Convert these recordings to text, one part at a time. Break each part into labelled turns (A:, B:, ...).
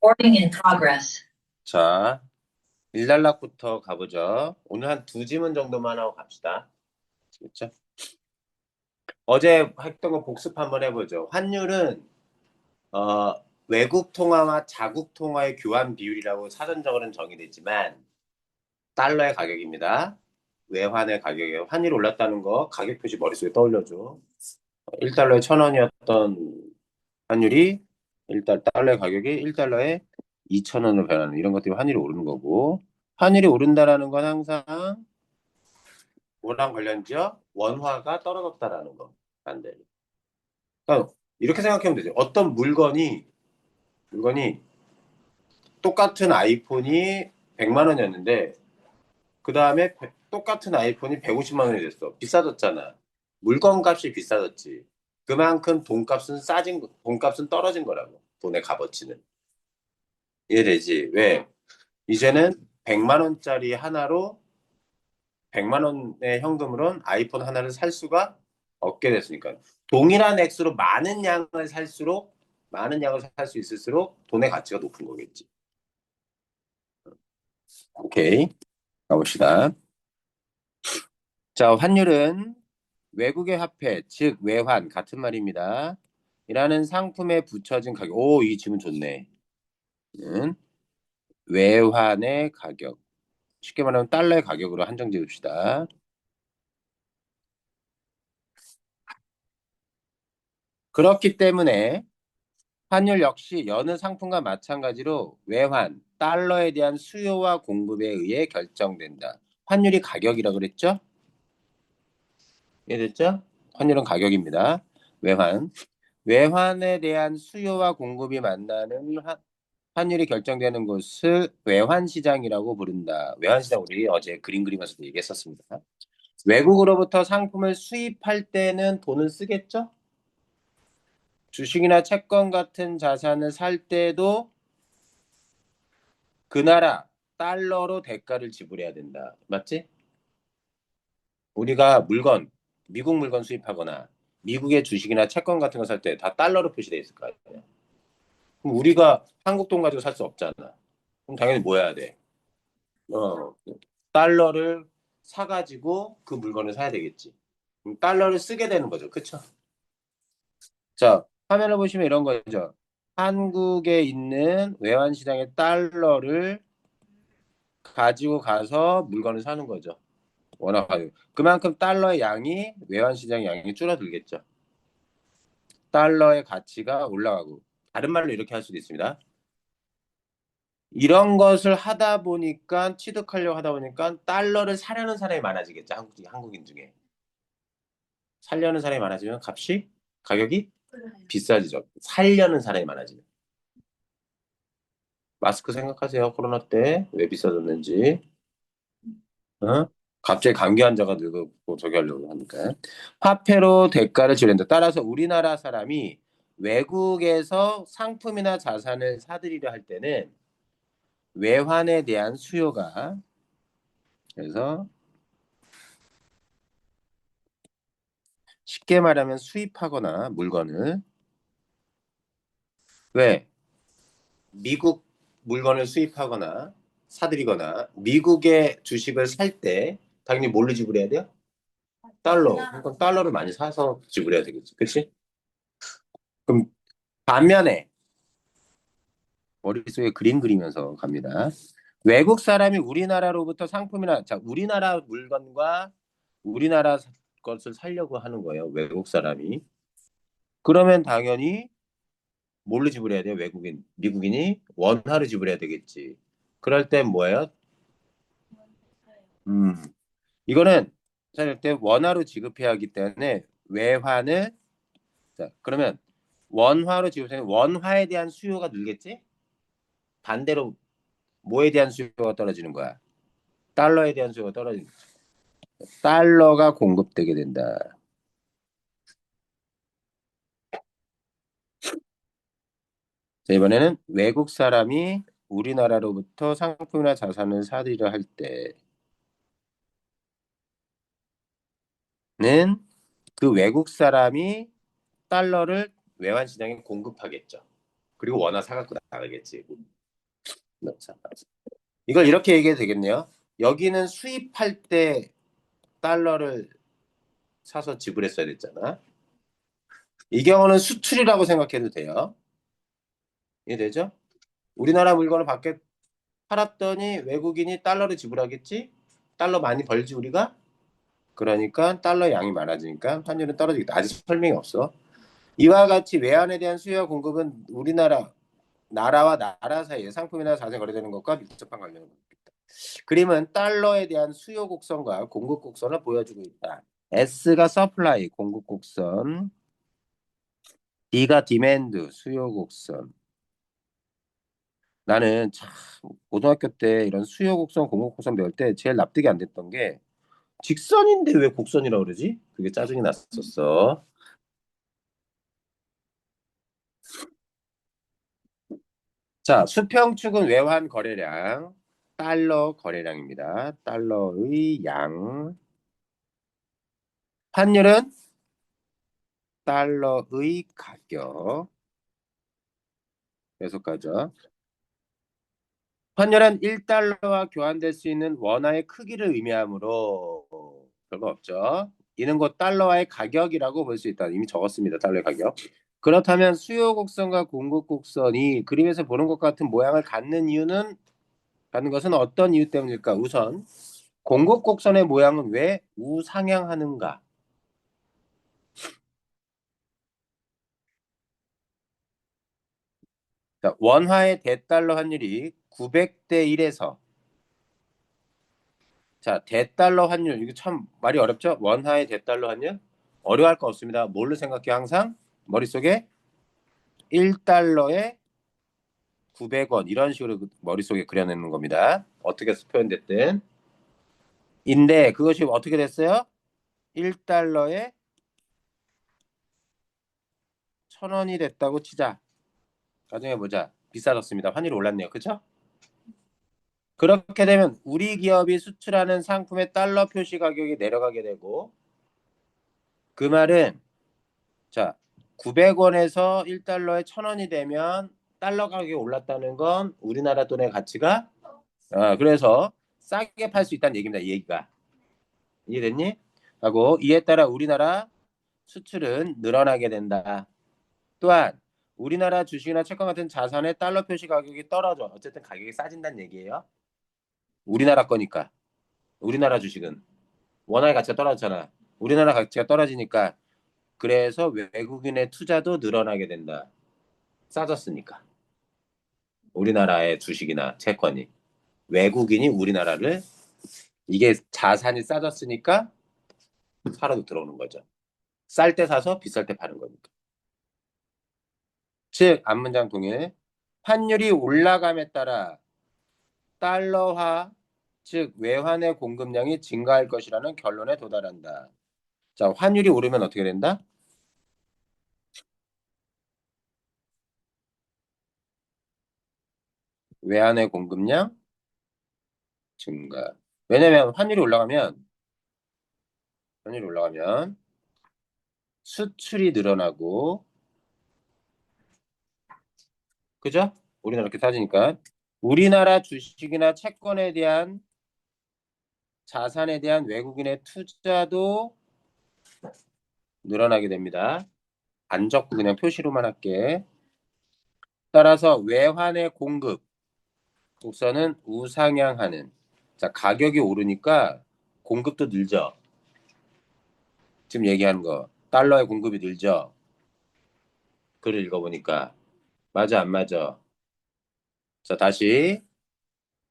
A: Recording in progress.
B: 자, 일단락부터 가보죠. 오늘 한 두 지문 정도만 하고 갑시다. 그렇죠? 어제 했던 거 복습 한번 해보죠. 환율은 어, 외국 통화와 자국 통화의 교환 비율이라고 사전적으로는 정의되지만 달러의 가격입니다. 외환의 가격이에요. 환율이 올랐다는 거 가격 표시 머릿속에 떠올려줘. 1달러에 1,000원이었던 환율이 달러의 가격이 1달러에 2,000원으로 변하는 이런 것 때문에 환율이 오르는 거고, 환율이 오른다라는 건 항상 뭐랑 관련지요? 원화가 떨어졌다라는 거. 반대로. 그러니까 이렇게 생각하면 되죠. 어떤 물건이 똑같은 아이폰이 100만 원이었는데 그 다음에 똑같은 아이폰이 150만 원이 됐어. 비싸졌잖아. 물건 값이 비싸졌지. 그만큼 돈값은 떨어진 거라고. 돈의 값어치는. 이해되지? 왜? 이제는 100만 원짜리 하나로 100만 원의 현금으로는 아이폰 하나를 살 수가 없게 됐으니까. 동일한 액수로 많은 양을 살 수 있을수록 돈의 가치가 높은 거겠지. 오케이. 가봅시다. 자, 환율은 외국의 화폐, 즉 외환 같은 말입니다. 이라는 상품에 붙여진 가격. 오, 이 질문 좋네. 외환의 가격. 쉽게 말하면 달러의 가격으로 한정 지읍시다. 그렇기 때문에 환율 역시 여느 상품과 마찬가지로 외환, 달러에 대한 수요와 공급에 의해 결정된다. 환율이 가격이라고 그랬죠? 이해됐죠? 환율은 가격입니다. 외환. 외환에 대한 수요와 공급이 만나는 환율이 결정되는 곳을 외환시장이라고 부른다. 외환시장 우리 어제 그림 그리면서도 얘기했었습니다. 외국으로부터 상품을 수입할 때는 돈을 쓰겠죠? 주식이나 채권 같은 자산을 살 때도 그 나라 달러로 대가를 지불해야 된다. 맞지? 우리가 미국 물건 수입하거나 미국의 주식이나 채권 같은 거 살 때 다 달러로 표시돼 있을 거 아니야. 그럼 우리가 한국 돈 가지고 살 수 없잖아. 그럼 당연히 뭐 해야 돼? 어, 달러를 사가지고 그 물건을 사야 되겠지. 그럼 달러를 쓰게 되는 거죠. 그쵸? 자, 화면을 보시면 이런 거죠. 한국에 있는 외환시장의 달러를 가지고 가서 물건을 사는 거죠. 워낙 가지고. 그만큼 달러의 양이 외환시장 양이 줄어들겠죠. 달러의 가치가 올라가고. 다른 말로 이렇게 할 수도 있습니다. 이런 것을 취득하려고 하다 보니까 달러를 사려는 사람이 많아지겠죠. 한국인 중에. 살려는 사람이 많아지면 가격이 비싸지죠. 살려는 사람이 많아지면. 마스크 생각하세요. 코로나 때 왜 비싸졌는지. 어? 갑자기 감기 환자가 늘고 저기 하려고 하니까. 화폐로 대가를 지른다. 따라서 우리나라 사람이 외국에서 상품이나 자산을 사들이려 할 때는 외환에 대한 수요가 그래서 쉽게 말하면 수입하거나 물건을 왜 미국 물건을 수입하거나 사들이거나 미국의 주식을 살 때 당연히 뭘로 지불해야 돼요? 달러. 그러니까 달러를 많이 사서 지불해야 되겠지. 그렇지? 그럼 반면에 머릿속에 그림 그리면서 갑니다. 외국 사람이 우리나라로부터 우리나라 물건과 우리나라 것을 사려고 하는 거예요. 외국 사람이. 그러면 당연히 뭘로 지불해야 돼요? 미국인이 원화로 지불해야 되겠지. 그럴 땐 뭐예요? 음, 이거는 살 때 원화로 지급해야 하기 때문에 외환을 자, 그러면 원화로 지급하면 원화에 대한 수요가 늘겠지? 반대로 뭐에 대한 수요가 떨어지는 거야? 달러에 대한 수요가 떨어지는 거야. 달러가 공급되게 된다. 자, 이번에는 외국 사람이 우리나라로부터 상품이나 자산을 사들이려 할 때는 그 외국 사람이 달러를 외환 시장에 공급하겠죠. 그리고 원화 사갖고 나가겠지. 이걸 이렇게 얘기해도 되겠네요. 여기는 수입할 때 달러를 사서 지불했어야 됐잖아. 이 경우는 수출이라고 생각해도 돼요. 이해되죠? 우리나라 물건을 밖에 팔았더니 외국인이 달러를 지불하겠지? 달러 많이 벌지 우리가? 그러니까 달러 양이 많아지니까 환율은 떨어지겠다. 아직 설명이 없어. 이와 같이 외환에 대한 수요와 공급은 나라와 나라 사이에 상품이나 자재 거래되는 것과 밀접한 관련을 갖고 있다. 그림은 달러에 대한 수요 곡선과 공급 곡선을 보여주고 있다. S가 서플라이 공급 곡선, D가 디맨드 수요 곡선. 나는 참 고등학교 때 이런 수요 곡선, 공급 곡선 배울 때 제일 납득이 안 됐던 게 직선인데 왜 곡선이라고 그러지? 그게 짜증이 났었어. 자, 수평축은 외환 거래량, 달러 거래량입니다. 달러의 양. 환율은 달러의 가격. 계속 가죠. 환율은 1달러와 교환될 수 있는 원화의 크기를 의미하므로 별거 없죠. 이는 곧 달러와의 가격이라고 볼 수 있다. 이미 적었습니다. 달러의 가격. 그렇다면 수요 곡선과 공급 곡선이 그림에서 보는 것 같은 모양을 갖는 것은 어떤 이유 때문일까? 우선 공급 곡선의 모양은 왜 우상향하는가? 자, 원화의 대달러 환율이 900대 1에서 자, 대달러 환율 이거 참 말이 어렵죠? 원화의 대달러 환율 어려워할 거 없습니다. 뭘로 생각해 항상 머릿속에 1달러에 900원 이런 식으로 머릿속에 그려내는 겁니다. 어떻게 표현됐든 인데 그것이 어떻게 됐어요? 1달러에 1,000원이 됐다고 치자. 나중에 보자. 비싸졌습니다. 환율이 올랐네요. 그렇죠? 그렇게 되면 우리 기업이 수출하는 상품의 달러 표시 가격이 내려가게 되고 그 말은 자 900원에서 1달러에 1,000원이 되면 달러 가격이 올랐다는 건 우리나라 돈의 가치가 그래서 싸게 팔 수 있다는 얘기입니다. 이 얘기가 이해됐니? 하고 이에 따라 우리나라 수출은 늘어나게 된다. 또한 우리나라 주식이나 채권 같은 자산의 달러 표시 가격이 떨어져 어쨌든 가격이 싸진다는 얘기예요. 우리나라 거니까 우리나라 주식은 원화의 가치가 떨어졌잖아. 우리나라 가치가 떨어지니까 그래서 외국인의 투자도 늘어나게 된다. 싸졌으니까. 우리나라의 주식이나 채권이. 외국인이 우리나라를 이게 자산이 싸졌으니까 사러 들어오는 거죠. 쌀 때 사서 비쌀 때 파는 거니까. 즉, 앞문장 동일. 환율이 올라감에 따라 달러화, 즉 외환의 공급량이 증가할 것이라는 결론에 도달한다. 자, 환율이 오르면 어떻게 된다? 외환의 공급량 증가. 왜냐면 환율이 올라가면 수출이 늘어나고 그죠? 우리나라 이렇게 따지니까 우리나라 주식이나 채권에 대한 자산에 대한 외국인의 투자도 늘어나게 됩니다. 안 적고 그냥 표시로만 할게. 따라서 외환의 공급 곡선은 우상향하는. 자, 가격이 오르니까 공급도 늘죠. 지금 얘기하는 거. 달러의 공급이 늘죠. 글을 읽어보니까. 맞아, 안 맞아? 자, 다시.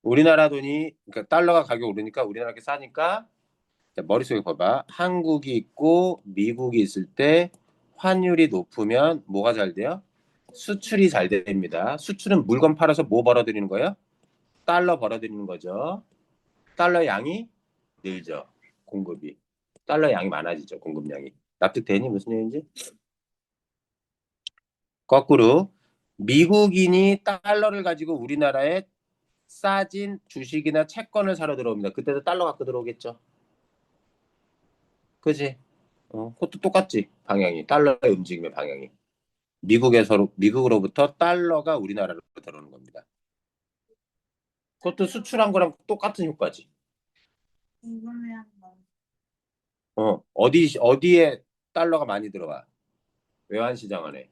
B: 우리나라 돈이, 그러니까 달러가 가격 오르니까 우리나라가 싸니까 자, 머릿속에 봐봐. 한국이 있고 미국이 있을 때 환율이 높으면 뭐가 잘 돼요? 수출이 잘 됩니다. 수출은 물건 팔아서 뭐 벌어들이는 거예요? 달러 벌어들이는 거죠. 달러 양이 늘죠. 공급이. 달러 양이 많아지죠. 공급량이. 납득되니? 무슨 얘기인지? 거꾸로 미국인이 달러를 가지고 우리나라에 싸진 주식이나 채권을 사러 들어옵니다. 그때도 달러 갖고 들어오겠죠. 그지? 그것도 똑같지. 방향이. 달러의 움직임의 방향이. 미국으로부터 달러가 우리나라로 들어오는 겁니다. 그것도 수출한 거랑 똑같은 효과지.
A: 궁금해한 거.
B: 어디에 달러가 많이 들어와? 외환시장 안에.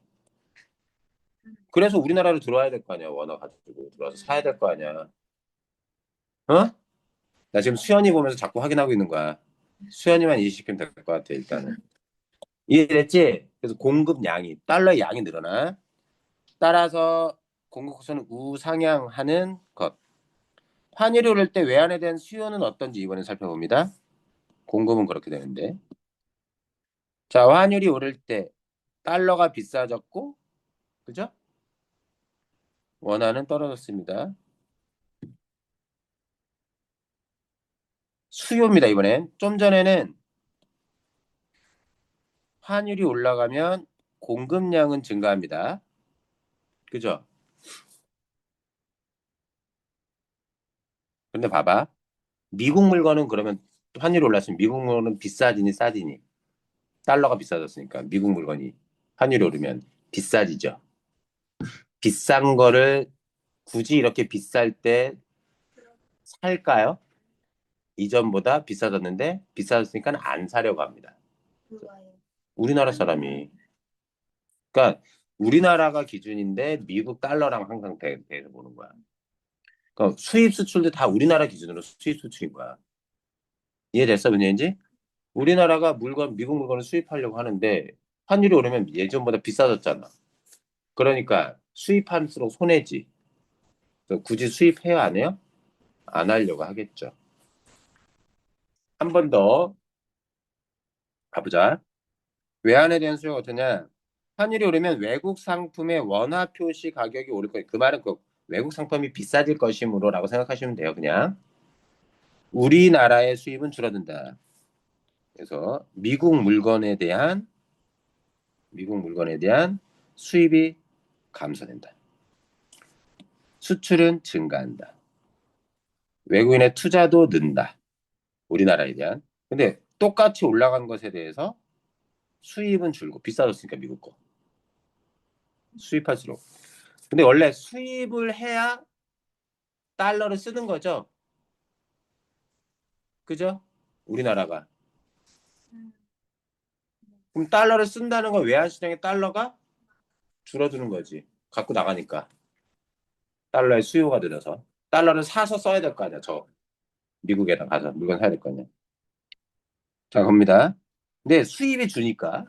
B: 그래서 우리나라로 들어와야 될 거 아니야. 원화 가지고 들어와서 사야 될 거 아니야. 어? 나 지금 수연이 보면서 자꾸 확인하고 있는 거야. 수연이만 인식시키면 될 것 같아, 일단은. 이해됐지? 그래서 공급량이, 달러의 양이 늘어나. 따라서 공급국서는 우상향하는 것. 환율이 오를 때 외환에 대한 수요는 어떤지 이번에 살펴봅니다. 공급은 그렇게 되는데. 자, 환율이 오를 때 달러가 비싸졌고, 그죠? 원화는 떨어졌습니다. 수요입니다, 이번엔. 좀 전에는 환율이 올라가면 공급량은 증가합니다. 그죠? 근데 봐봐. 미국 물건은 그러면 환율이 올랐으면 미국 물건은 비싸지니 싸지니? 달러가 비싸졌으니까 미국 물건이 환율이 오르면 비싸지죠. 비싼 거를 굳이 이렇게 비쌀 때 살까요? 이전보다 비싸졌는데 비싸졌으니까 안 사려고 합니다.
A: 그거예요.
B: 우리나라 사람이. 그러니까 우리나라가 기준인데 미국 달러랑 항상 대해서 보는 거야. 그러니까 수입 수출도 다 우리나라 기준으로 수입 수출인 거야. 이해됐어, 문제인지? 우리나라가 미국 물건을 수입하려고 하는데 환율이 오르면 예전보다 비싸졌잖아. 그러니까 수입할수록 손해지. 그래서 굳이 수입해야 안 해요? 안 하려고 하겠죠. 한 번 더 가보자. 외환에 대한 수요가 어떠냐? 환율이 오르면 외국 상품의 원화 표시 가격이 오를 거예요. 그 말은 그 외국 상품이 비싸질 것이므로라고 생각하시면 돼요. 그냥 우리나라의 수입은 줄어든다. 그래서 미국 물건에 대한 수입이 감소된다. 수출은 증가한다. 외국인의 투자도 는다. 우리나라에 대한. 근데 똑같이 올라간 것에 대해서 수입은 줄고 비싸졌으니까 미국 거. 수입할수록. 근데 원래 수입을 해야 달러를 쓰는 거죠. 그죠? 우리나라가.
A: 음,
B: 그럼 달러를 쓴다는 건 외환시장에 달러가 줄어드는 거지. 갖고 나가니까. 달러의 수요가 늘어서. 달러를 사서 써야 될 거 아니야. 저 미국에다 가서 물건 사야 될 거 아니야. 자, 갑니다. 근데 수입이 주니까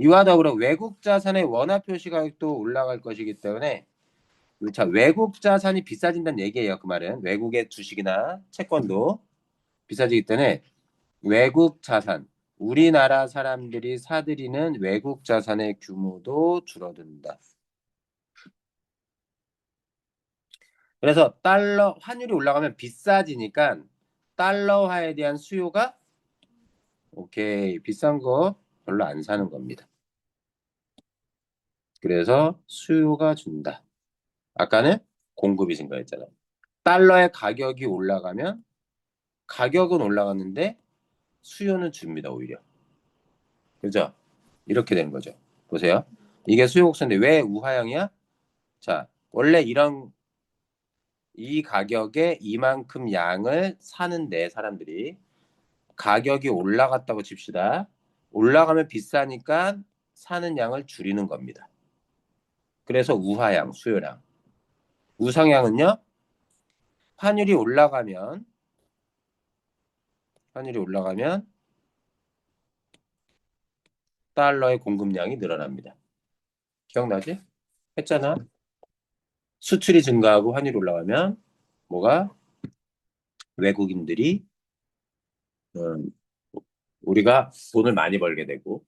B: 이와 더불어 외국 자산의 원화 표시 가격도 올라갈 것이기 때문에 자, 외국 자산이 비싸진다는 얘기예요. 그 말은 외국의 주식이나 채권도 비싸지기 때문에 외국 자산, 우리나라 사람들이 사들이는 외국 자산의 규모도 줄어든다. 그래서 달러 환율이 올라가면 비싸지니까 달러화에 대한 수요가 오케이 비싼 거 별로 안 사는 겁니다. 그래서 수요가 준다. 아까는 공급이 증가했잖아. 달러의 가격이 올라가면 가격은 올라갔는데 수요는 줍니다, 오히려. 그죠? 이렇게 되는 거죠. 보세요. 이게 수요 곡선인데 왜 우하향이야? 자, 원래 이 가격에 이만큼 양을 사는데 사람들이 가격이 올라갔다고 칩시다. 올라가면 비싸니까 사는 양을 줄이는 겁니다. 그래서 우하향, 수요량. 우상향은요? 환율이 올라가면 환율이 올라가면 달러의 공급량이 늘어납니다. 기억나지? 했잖아. 수출이 증가하고 환율이 올라가면 뭐가 외국인들이 음, 우리가 돈을 많이 벌게 되고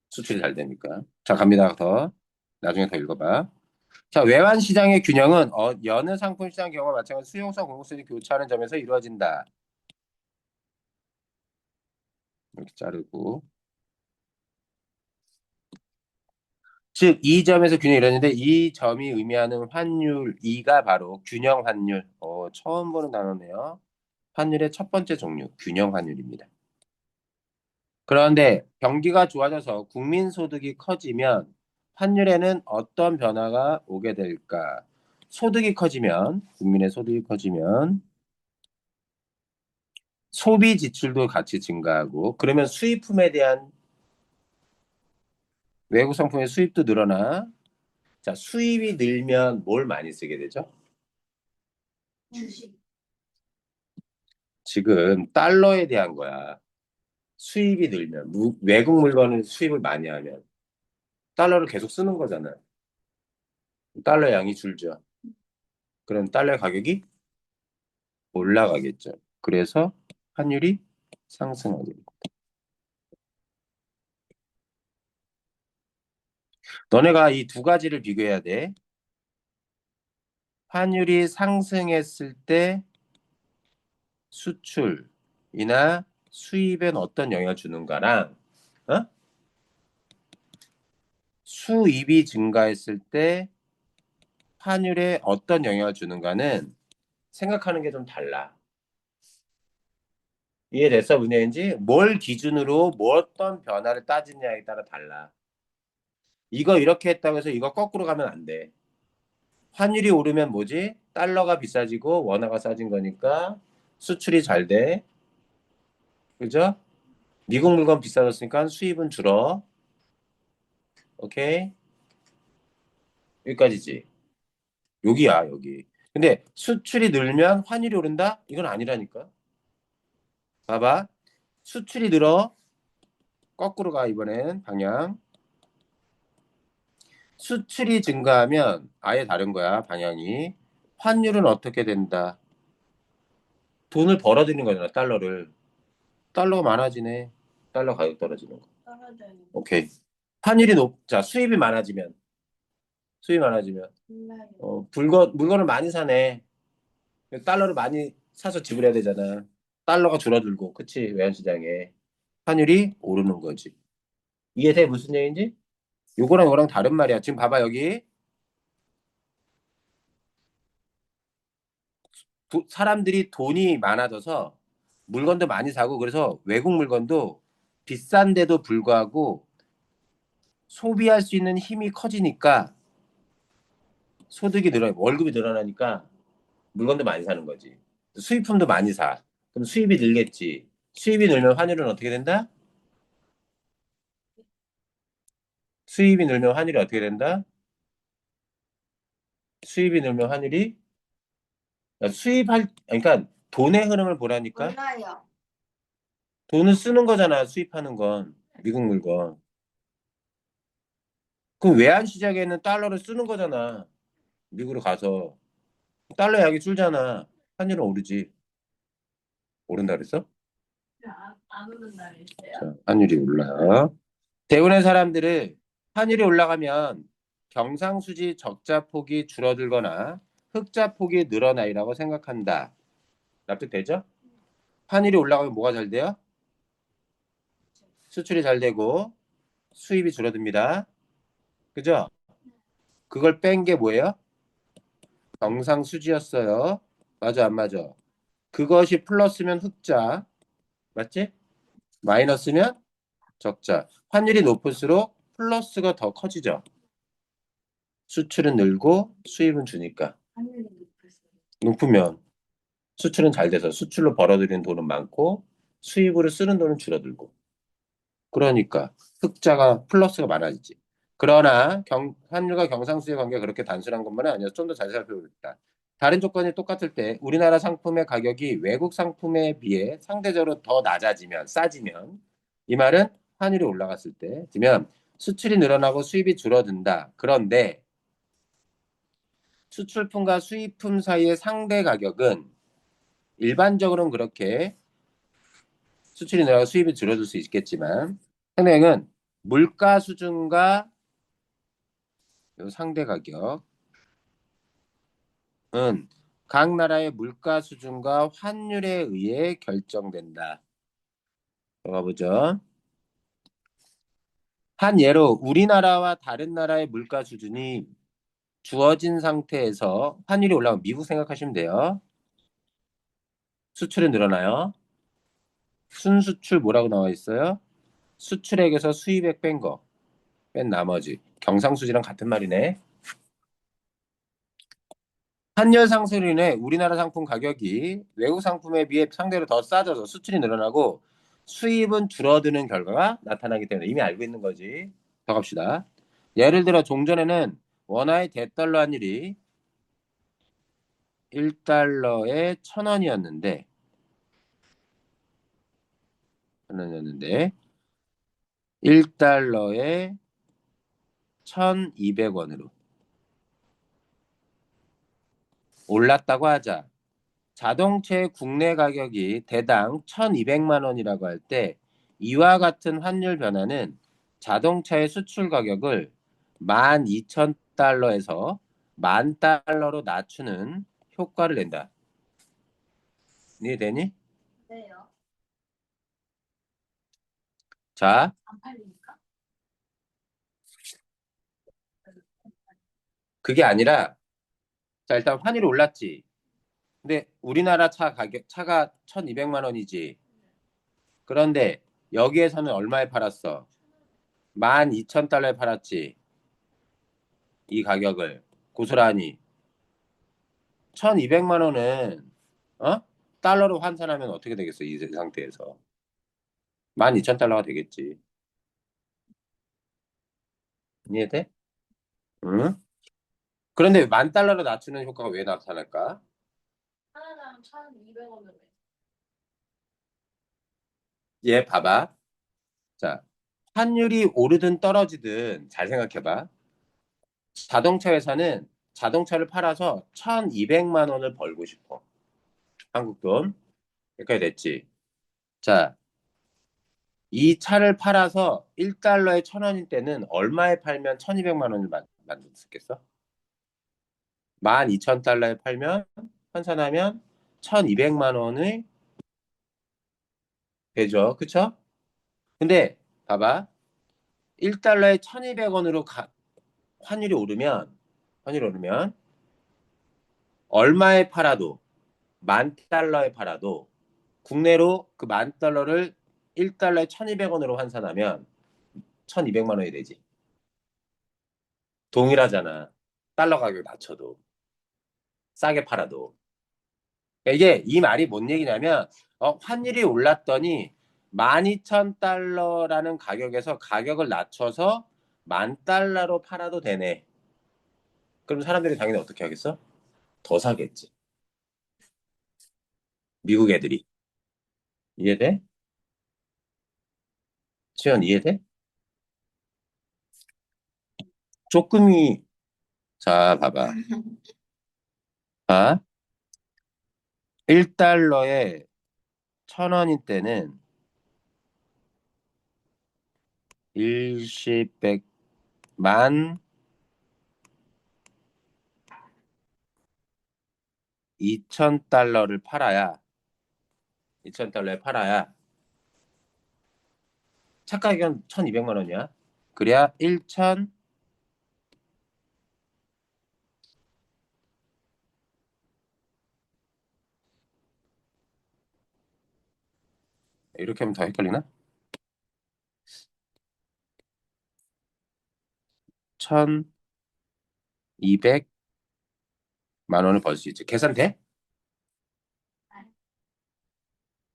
B: 수출이 잘 되니까. 자, 갑니다. 더 나중에 더 읽어봐. 자, 외환 시장의 균형은 여느 상품 시장 경우와 마찬가지로 수용성 공급성이 교차하는 점에서 이루어진다. 이렇게 자르고. 즉, 이 점에서 균형이 이루어지는데 이 점이 의미하는 환율 E가 바로 균형 환율. 처음 보는 단어네요. 환율의 첫 번째 종류, 균형 환율입니다. 그런데 경기가 좋아져서 국민 소득이 커지면 환율에는 어떤 변화가 오게 될까? 소득이 커지면, 국민의 소득이 커지면 소비 지출도 같이 증가하고, 그러면 수입품에 대한 외국 상품의 수입도 늘어나. 자, 수입이 늘면 뭘 많이 쓰게 되죠?
A: 주식.
B: 지금 달러에 대한 거야. 수입이 늘면, 외국 물건을 수입을 많이 하면 달러를 계속 쓰는 거잖아. 달러 양이 줄죠. 그럼 달러 가격이 올라가겠죠. 그래서 환율이 상승하게 됩니다. 너네가 이 두 가지를 비교해야 돼. 환율이 상승했을 때 수출이나 수입엔 어떤 영향을 주는가랑, 어? 수입이 증가했을 때 환율에 어떤 영향을 주는가는 생각하는 게 좀 달라. 이해됐어, 문제인지? 뭘 기준으로 뭐 어떤 변화를 따지냐에 따라 달라. 이거 이렇게 했다고 해서 이거 거꾸로 가면 안 돼. 환율이 오르면 뭐지? 달러가 비싸지고 원화가 싸진 거니까 수출이 잘 돼. 그죠? 미국 물건 비싸졌으니까 수입은 줄어. 오케이? 여기까지지. 여기야, 여기. 근데 수출이 늘면 환율이 오른다? 이건 아니라니까. 봐봐. 수출이 늘어. 거꾸로 가, 이번엔 방향. 수출이 증가하면 아예 다른 거야, 방향이. 환율은 어떻게 된다? 돈을 벌어들이는 거잖아, 달러를. 달러가 많아지네. 달러 가격 떨어지는 거.
A: 떨어져요.
B: 오케이. 환율이 자, 수입이 많아지면,
A: 몰라요.
B: 물건을 많이 사네. 달러를 많이 사서 지불해야 되잖아. 달러가 줄어들고, 그치? 외환시장에. 환율이 오르는 거지. 이해돼? 무슨 얘기인지? 요거랑 요거랑 다른 말이야. 지금 봐봐, 여기. 사람들이 돈이 많아져서 물건도 많이 사고, 그래서 외국 물건도 비싼데도 불구하고 소비할 수 있는 힘이 커지니까 소득이 월급이 늘어나니까 물건도 많이 사는 거지. 수입품도 많이 사. 그럼 수입이 늘겠지. 수입이 늘면 환율은 어떻게 된다? 수입이 늘면 환율이 어떻게 된다? 수입이 늘면 환율이 그러니까 돈의 흐름을 보라니까.
A: 몰라요.
B: 돈을 쓰는 거잖아, 수입하는 건. 미국 물건. 그럼 외환 시장에는 달러를 쓰는 거잖아. 미국으로 가서. 달러 약이 줄잖아. 환율은 오르지. 오른다 그랬어?
A: 안 오는 날이 있어요?
B: 자, 환율이 올라. 대부분의 사람들은 환율이 올라가면 경상수지 적자 폭이 줄어들거나 흑자 폭이 늘어나리라고 생각한다. 납득되죠? 환율이 올라가면 뭐가 잘 돼요? 수출이 잘 되고 수입이 줄어듭니다. 그죠? 그걸 뺀 게 뭐예요? 경상수지였어요. 맞아, 안 맞아? 그것이 플러스면 흑자. 맞지? 마이너스면 적자. 환율이 높을수록 플러스가 더 커지죠. 수출은 늘고 수입은 주니까.
A: 하늘이 높았어요.
B: 높으면 수출은 잘 돼서 수출로 벌어들이는 돈은 많고 수입으로 쓰는 돈은 줄어들고. 그러니까 흑자가 플러스가 많아지지. 그러나 환율과 경상수지의 관계가 그렇게 단순한 것만은 아니어서 좀 더 잘 살펴보겠다. 다른 조건이 똑같을 때 우리나라 상품의 가격이 외국 상품에 비해 상대적으로 더 낮아지면 싸지면 이 말은 환율이 올라갔을 때 지면 수출이 늘어나고 수입이 줄어든다. 그런데 수출품과 수입품 사이의 상대 가격은 일반적으로는 그렇게 수출이 늘어나고 수입이 줄어들 수 있겠지만 상대 가격은 물가 수준과 요 상대 가격은 각 나라의 물가 수준과 환율에 의해 결정된다. 들어가 보죠. 한 예로 우리나라와 다른 나라의 물가 수준이 주어진 상태에서 환율이 올라가면 미국 생각하시면 돼요. 수출은 늘어나요. 순수출 뭐라고 나와 있어요? 수출액에서 수입액 뺀 거. 뺀 나머지. 경상수지랑 같은 말이네. 환율 상승으로 인해 우리나라 상품 가격이 외국 상품에 비해 상대로 더 싸져서 수출이 늘어나고 수입은 줄어드는 결과가 나타나기 때문에 이미 알고 있는 거지. 더 갑시다. 예를 들어 종전에는 원화의 대달러 환율이 1달러에 1,000원이었는데 1달러에 1,200원으로 올랐다고 하자. 자동차의 국내 가격이 대당 1,200만 원이라고 할 때 이와 같은 환율 변화는 자동차의 수출 가격을 12,000달러에서 10,000달러로 낮추는 효과를 낸다. 이해되니?
A: 네요.
B: 자,
A: 안 팔리니까.
B: 그게 아니라 자, 일단 환율이 올랐지. 근데 우리나라 차가 1,200만 원이지. 그런데 여기에서는 얼마에 팔았어? 12,000달러에 팔았지. 이 가격을 고스란히 1,200만 원은 어? 달러로 환산하면 어떻게 되겠어? 이 상태에서 12,000달러가 되겠지. 이해돼? 응? 그런데 10,000달러로 낮추는 효과가 왜 나타날까?
A: 하나당 1,200원으로 해.
B: 얘 봐봐. 자, 환율이 오르든 떨어지든 잘 생각해봐. 자동차 회사는 자동차를 팔아서 1,200만 원을 벌고 싶어. 한국 돈. 여기까지 됐지. 자, 이 차를 팔아서 1달러에 1,000원일 때는 얼마에 팔면 1,200만 원을 만들 수 있겠어? 12,000달러에 팔면 환산하면 1,200만 원의 되죠. 그쵸? 근데 봐봐. 1달러에 1,200원으로 환율이 오르면 환율이 오르면 얼마에 팔아도 10,000달러에 팔아도 국내로 그 10,000달러를 1달러에 1,200원으로 환산하면 1,200만 원이 되지. 동일하잖아. 달러 가격 낮춰도 싸게 팔아도. 이게 이 말이 뭔 얘기냐면 환율이 올랐더니 12,000달러라는 가격에서 가격을 낮춰서 10,000달러로 팔아도 되네. 그럼 사람들이 당연히 어떻게 하겠어? 더 사겠지. 미국 애들이. 이해돼? 수현 이해돼? 조금이 자 봐봐. 아 1달러에 1,000원일 때는 일시백 만 2,000달러를 팔아야 2,000달러에 팔아야 차가격은 1,200만 원이야. 그래야 1,000 이렇게 하면 더 헷갈리나? 1,200만 원을 벌 수 있지. 계산돼?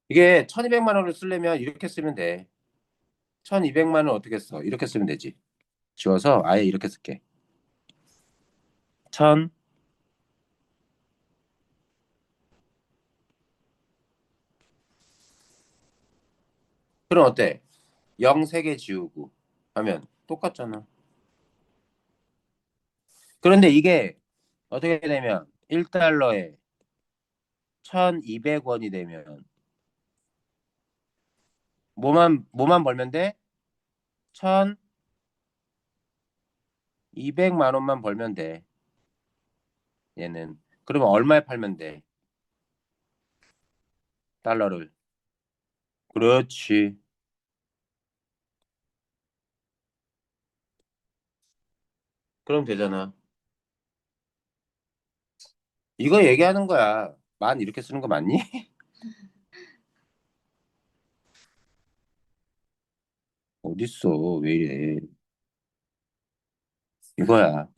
B: 이게 1,200만 원을 쓰려면 이렇게 쓰면 돼. 1,200만 원 어떻게 써? 이렇게 쓰면 되지. 지워서 아예 이렇게 쓸게. 1,000 그럼 어때? 0 3개 지우고 하면 똑같잖아. 그런데 이게 어떻게 되면 1달러에 1,200원이 되면 뭐만 벌면 돼? 1,200만 원만 벌면 돼. 얘는. 그러면 얼마에 팔면 돼? 달러를. 그렇지. 그럼 되잖아. 이거 얘기하는 거야. 만 이렇게 쓰는 거 맞니? 어딨어. 왜 이래. 이거야.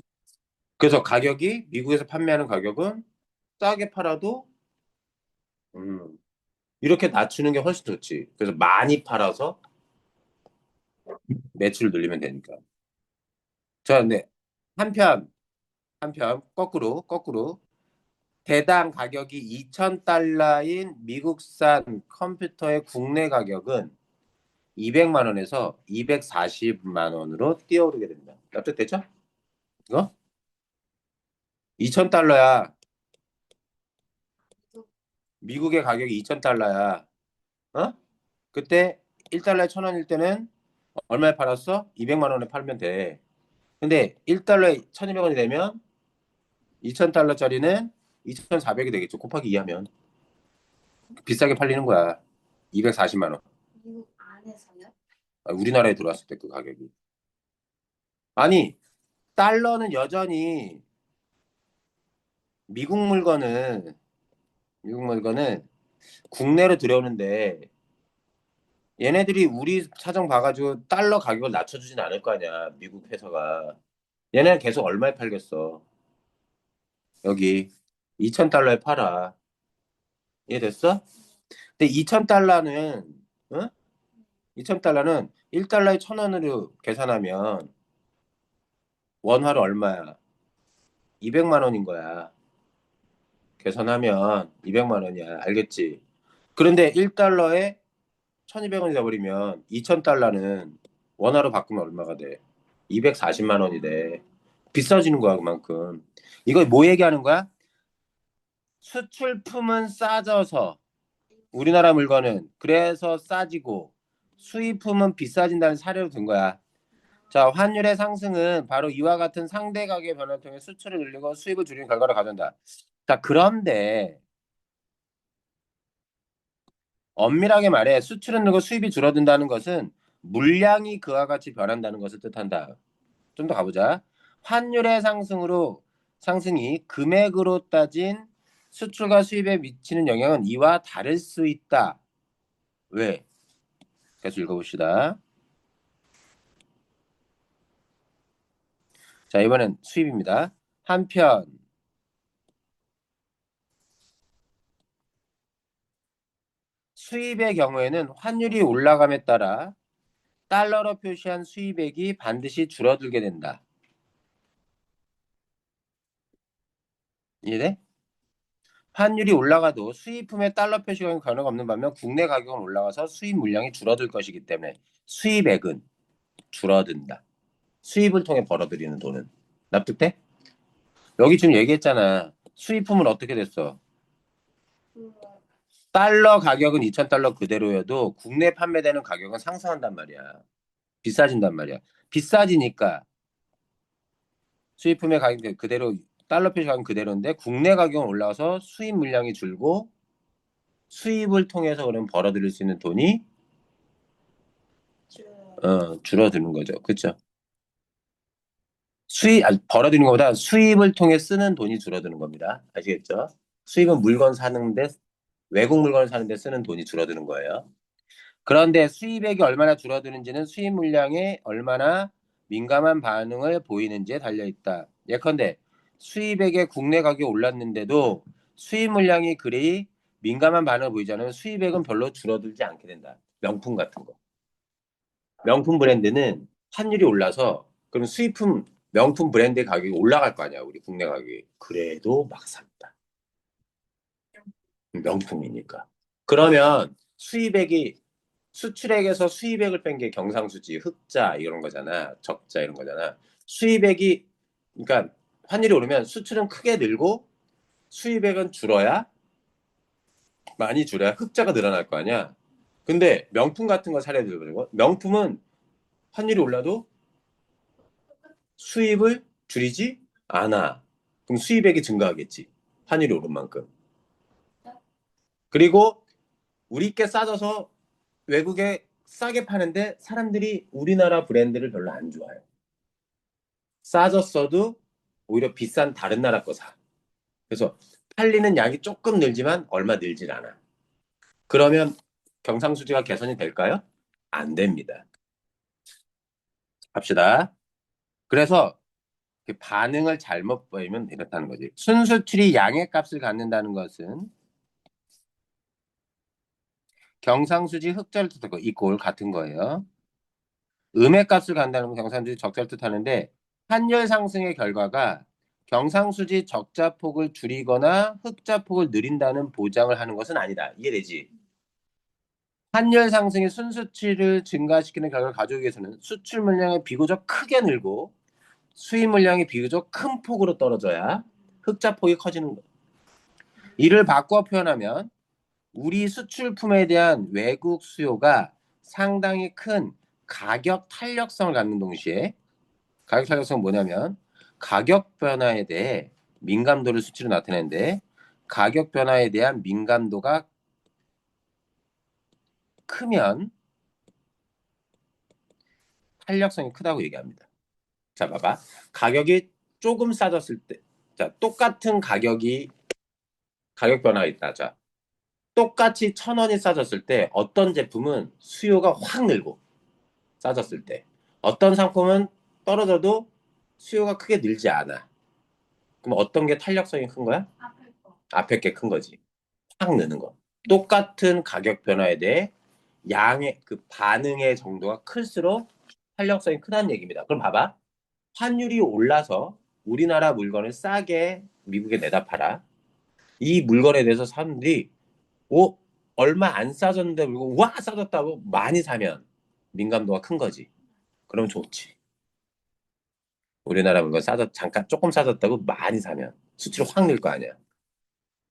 B: 그래서 가격이 미국에서 판매하는 가격은 싸게 팔아도 음, 이렇게 낮추는 게 훨씬 좋지. 그래서 많이 팔아서 매출을 늘리면 되니까. 자, 근데 한편 거꾸로 대당 가격이 2,000달러인 미국산 컴퓨터의 국내 가격은 200만 원에서 240만 원으로 뛰어오르게 됩니다. 납득되죠? 이거? 2,000달러야. 미국의 가격이 2,000달러야. 어? 그때 1달러에 1,000원일 때는 얼마에 팔았어? 200만 원에 팔면 돼. 근데 1달러에 1,200원이 되면 2,000달러짜리는 2,400이 되겠죠. 곱하기 2 하면. 비싸게 팔리는 거야. 240만 원.
A: 미국 안에서요?
B: 우리나라에 들어왔을 때 그 가격이. 아니, 달러는 여전히 미국 물건은 미국 물건은 국내로 들여오는데 얘네들이 우리 사정 봐가지고 달러 가격을 낮춰주진 않을 거 아니야. 미국 회사가. 얘네는 계속 얼마에 팔겠어. 여기 2,000달러에 팔아. 이해됐어? 근데 2,000달러는 어? 2,000달러는 1달러에 1,000원으로 계산하면 원화로 얼마야? 200만 원인 거야. 계산하면 200만 원이야. 알겠지? 그런데 1달러에 1,200원이 돼버리면 2,000달러는 원화로 바꾸면 얼마가 돼? 240만 원이 돼. 비싸지는 거야, 그만큼. 이거 뭐 얘기하는 거야? 수출품은 싸져서 우리나라 물건은 그래서 싸지고 수입품은 비싸진다는 사례로 든 거야. 자, 환율의 상승은 바로 이와 같은 상대 가격 변화를 통해 수출을 늘리고 수입을 줄이는 결과를 가져온다. 자, 그런데 엄밀하게 말해 수출은 늘고 수입이 줄어든다는 것은 물량이 그와 같이 변한다는 것을 뜻한다. 좀 더 가보자. 환율의 상승이 금액으로 따진 수출과 수입에 미치는 영향은 이와 다를 수 있다. 왜? 계속 읽어봅시다. 자, 이번엔 수입입니다. 한편 수입의 경우에는 환율이 올라감에 따라 달러로 표시한 수입액이 반드시 줄어들게 된다. 이해돼? 환율이 올라가도 수입품의 달러 표시가 변화가 없는 반면 국내 가격은 올라가서 수입 물량이 줄어들 것이기 때문에 수입액은 줄어든다. 수입을 통해 벌어들이는 돈은. 납득돼? 여기 지금 얘기했잖아. 수입품은 어떻게 됐어?
A: 그
B: 달러 가격은 2,000달러 그대로여도 국내 판매되는 가격은 상승한단 말이야. 비싸진단 말이야. 비싸지니까 수입품의 가격 그대로 달러 표시 가격 그대로인데 국내 가격은 올라와서 수입 물량이 줄고 수입을 통해서 그럼 벌어들일 수 있는 돈이 줄어드는 거죠. 그렇죠? 벌어들이는 것보다 수입을 통해 쓰는 돈이 줄어드는 겁니다. 아시겠죠? 수입은 물건 사는데 외국 물건을 사는데 쓰는 돈이 줄어드는 거예요. 그런데 수입액이 얼마나 줄어드는지는 수입 물량에 얼마나 민감한 반응을 보이는지에 달려 있다. 예컨대 수입액의 국내 가격이 올랐는데도 수입 물량이 그리 민감한 반응을 보이지 않으면 수입액은 별로 줄어들지 않게 된다. 명품 같은 거. 명품 브랜드는 환율이 올라서 그럼 수입품 명품 브랜드 가격이 올라갈 거 아니야. 우리 국내 가격이. 그래도 막 삽니다. 명품이니까. 그러면 수입액이 수출액에서 수입액을 뺀 게 경상수지, 흑자 이런 거잖아. 적자 이런 거잖아. 수입액이 그러니까 환율이 오르면 수출은 크게 늘고 수입액은 줄어야 많이 줄어야 흑자가 늘어날 거 아니야. 근데 명품 같은 거 사례 들고 명품은 환율이 올라도 수입을 줄이지 않아. 그럼 수입액이 증가하겠지. 환율이 오른 만큼. 그리고 우리께 싸져서 외국에 싸게 파는데 사람들이 우리나라 브랜드를 별로 안 좋아해요. 싸졌어도 오히려 비싼 다른 나라 거 사. 그래서 팔리는 양이 조금 늘지만 얼마 늘질 않아. 그러면 경상수지가 개선이 될까요? 안 됩니다. 갑시다. 그래서 그 반응을 잘못 보이면 이렇다는 거지. 순수출이 양의 값을 갖는다는 것은 경상수지 흑자를 뜻하고 이꼴 같은 거예요. 음의 값을 갖는다는 건 경상수지 적자를 뜻하는데 환율 상승의 결과가 경상수지 적자폭을 줄이거나 흑자폭을 늘린다는 보장을 하는 것은 아니다. 이해되지? 환율 상승이 순수치를 증가시키는 결과를 가져오기 위해서는 수출 물량이 비교적 크게 늘고 수입 물량이 비교적 큰 폭으로 떨어져야 흑자폭이 커지는 거예요. 이를 바꿔 표현하면 우리 수출품에 대한 외국 수요가 상당히 큰 가격 탄력성을 갖는 동시에 가격 탄력성은 뭐냐면 가격 변화에 대해 민감도를 수치로 나타내는데 가격 변화에 대한 민감도가 크면 탄력성이 크다고 얘기합니다. 자, 봐봐. 가격이 조금 싸졌을 때, 자, 똑같은 가격 변화가 있다. 자, 똑같이 1,000원이 싸졌을 때 어떤 제품은 수요가 확 늘고 싸졌을 때 어떤 상품은 떨어져도 수요가 크게 늘지 않아. 그럼 어떤 게 탄력성이 큰 거야?
A: 앞에 거.
B: 앞에 게 큰 거지. 확 느는 거. 똑같은 가격 변화에 대해 양의 그 반응의 정도가 클수록 탄력성이 크다는 얘기입니다. 그럼 봐봐. 환율이 올라서 우리나라 물건을 싸게 미국에 내다 팔아. 이 물건에 대해서 사람들이 오, 얼마 안 싸졌는데 그리고 와 싸졌다고 많이 사면 민감도가 큰 거지. 그럼 좋지. 우리나라 물건 싸졌 잠깐 조금 싸졌다고 많이 사면 수치로 확 늘 거 아니야.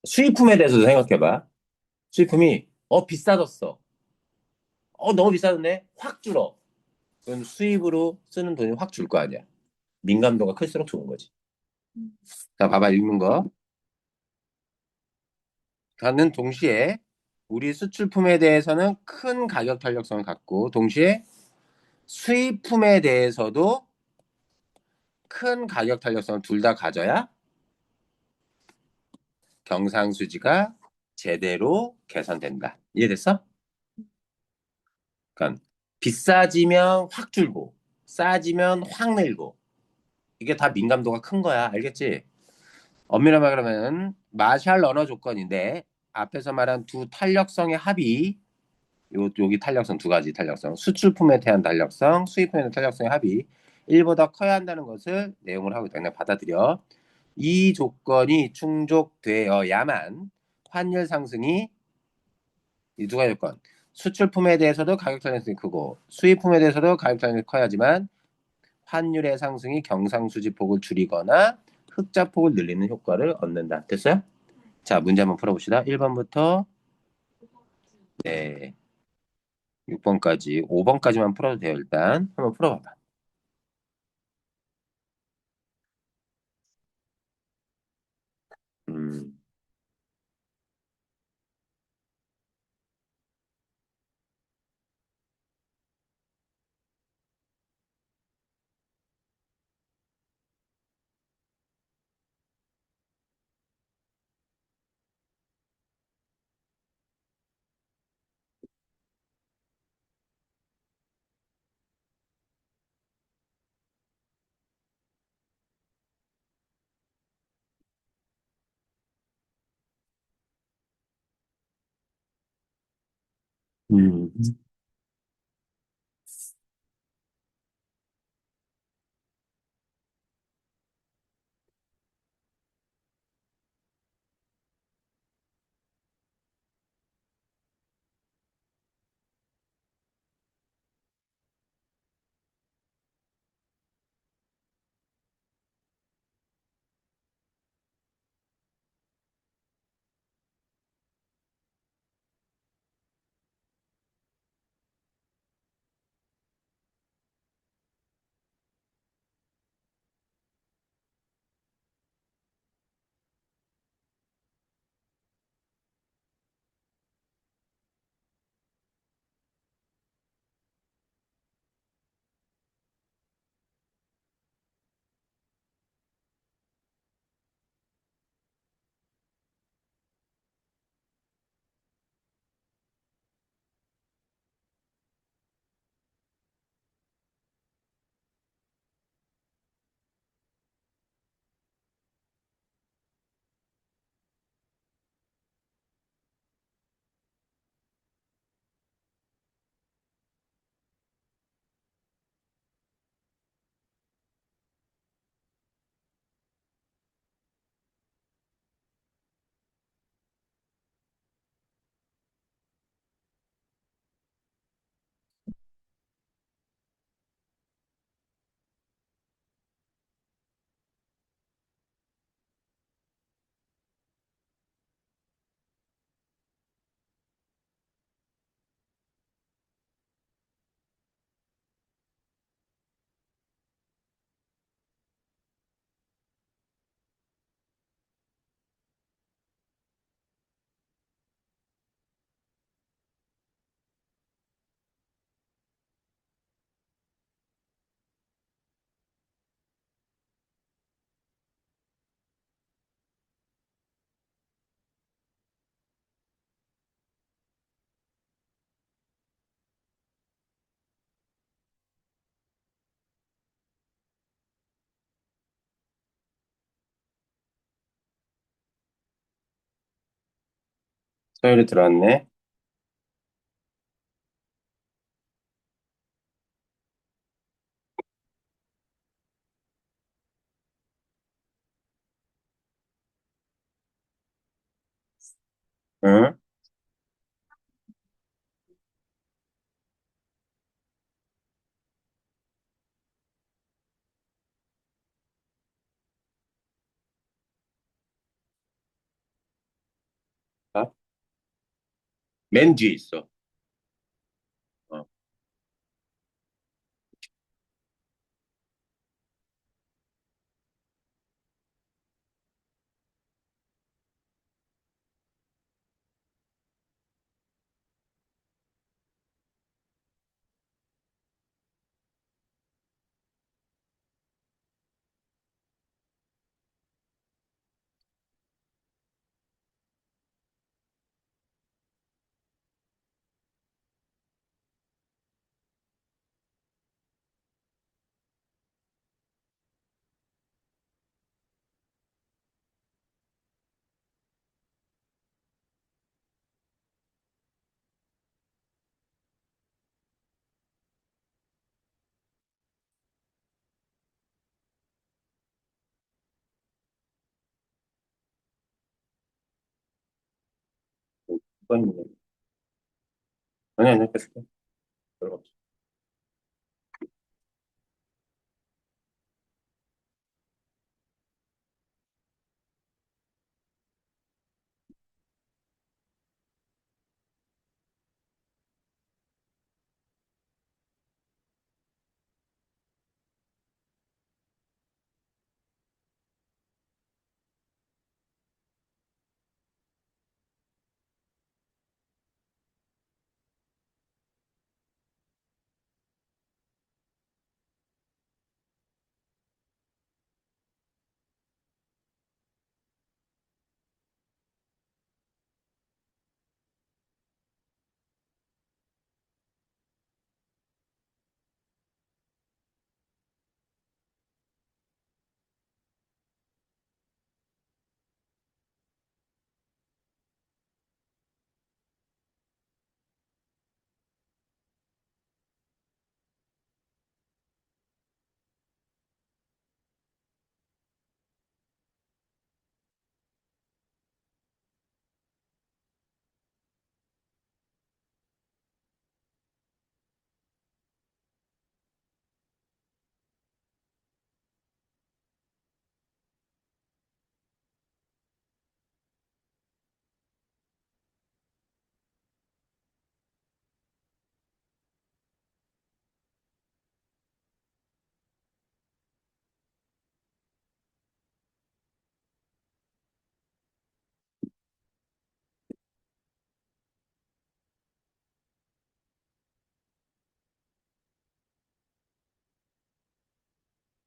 B: 수입품에 대해서도 생각해봐. 수입품이 비싸졌어. 너무 비싸졌네. 확 줄어. 그럼 수입으로 쓰는 돈이 확 줄 거 아니야. 민감도가 클수록 좋은 거지.
A: 음.
B: 자, 봐봐 읽는 거. 가는 동시에 우리 수출품에 대해서는 큰 가격 탄력성을 갖고 동시에 수입품에 대해서도 큰 가격 탄력성을 둘 다 가져야 경상수지가 제대로 개선된다. 이해됐어? 그러니까 비싸지면 확 줄고 싸지면 확 늘고 이게 다 민감도가 큰 거야. 알겠지? 엄밀히 말하면 마샬 러너 조건인데 앞에서 말한 두 탄력성의 합이 여기 탄력성 두 가지 탄력성 수출품에 대한 탄력성 수입품에 대한 탄력성의 합이 1보다 커야 한다는 것을 내용을 하고 있다. 그냥 받아들여. 이 조건이 충족되어야만 환율 상승이 이 두 가지 조건 수출품에 대해서도 가격 탄력성이 크고 수입품에 대해서도 가격 탄력성이 커야지만 환율의 상승이 경상수지폭을 줄이거나 흑자폭을 늘리는 효과를 얻는다. 됐어요? 자, 문제 한번 풀어봅시다. 1번부터 네, 6번까지, 5번까지만 풀어도 돼요. 일단 한번 풀어봐봐. 음, 음, 서열이 들어왔네. 응? 어? 맨 뒤에 있어. 어. 이건 아니 아니 됐어. 별로 없어.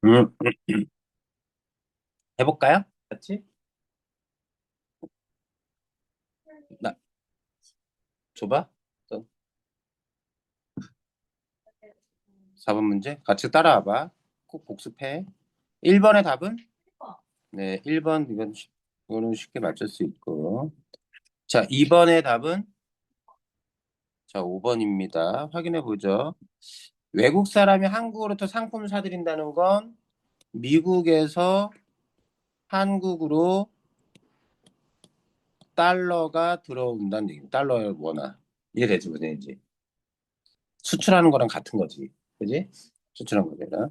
B: 음, 해볼까요? 같이? 나 줘봐. 4번 문제 같이 따라와봐. 꼭 복습해. 1번의 답은? 네, 1번 이거는 쉽게 맞출 수 있고. 자, 2번의 답은? 자, 5번입니다. 확인해 보죠. 외국 사람이 한국으로부터 상품을 사들인다는 건 미국에서 한국으로 달러가 들어온다는 얘기입니다. 달러의 원화. 이해되지, 무슨 얘기인지. 수출하는 거랑 같은 거지. 그지? 수출한 거잖아.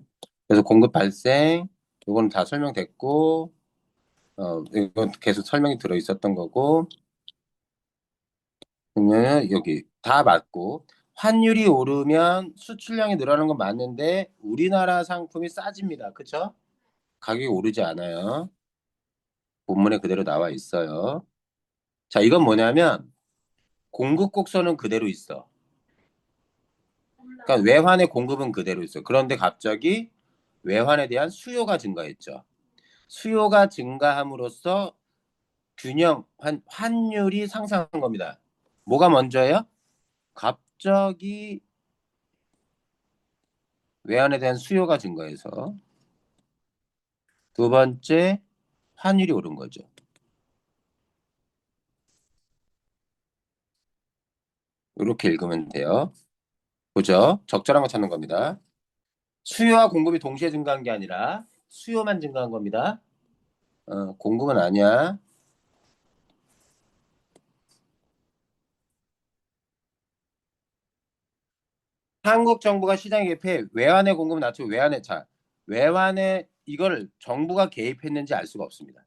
B: 그래서 공급 발생, 이건 다 설명됐고, 이건 계속 설명이 들어 있었던 거고, 그러면 여기 다 맞고, 환율이 오르면 수출량이 늘어나는 건 맞는데, 우리나라 상품이 싸집니다. 그쵸? 가격이 오르지 않아요. 본문에 그대로 나와 있어요. 자, 이건 뭐냐면, 공급 곡선은 그대로 있어. 그러니까 외환의 공급은 그대로 있어. 그런데 갑자기 외환에 대한 수요가 증가했죠. 수요가 증가함으로써 환율이 상승한 겁니다. 뭐가 먼저예요? 갑자기 외환에 대한 수요가 증가해서 두 번째 환율이 오른 거죠. 이렇게 읽으면 돼요. 보죠. 적절한 거 찾는 겁니다. 수요와 공급이 동시에 증가한 게 아니라 수요만 증가한 겁니다. 공급은 아니야. 한국 정부가 시장 개입해 외환의 공급을 낮추고 외환에 이걸 정부가 개입했는지 알 수가 없습니다.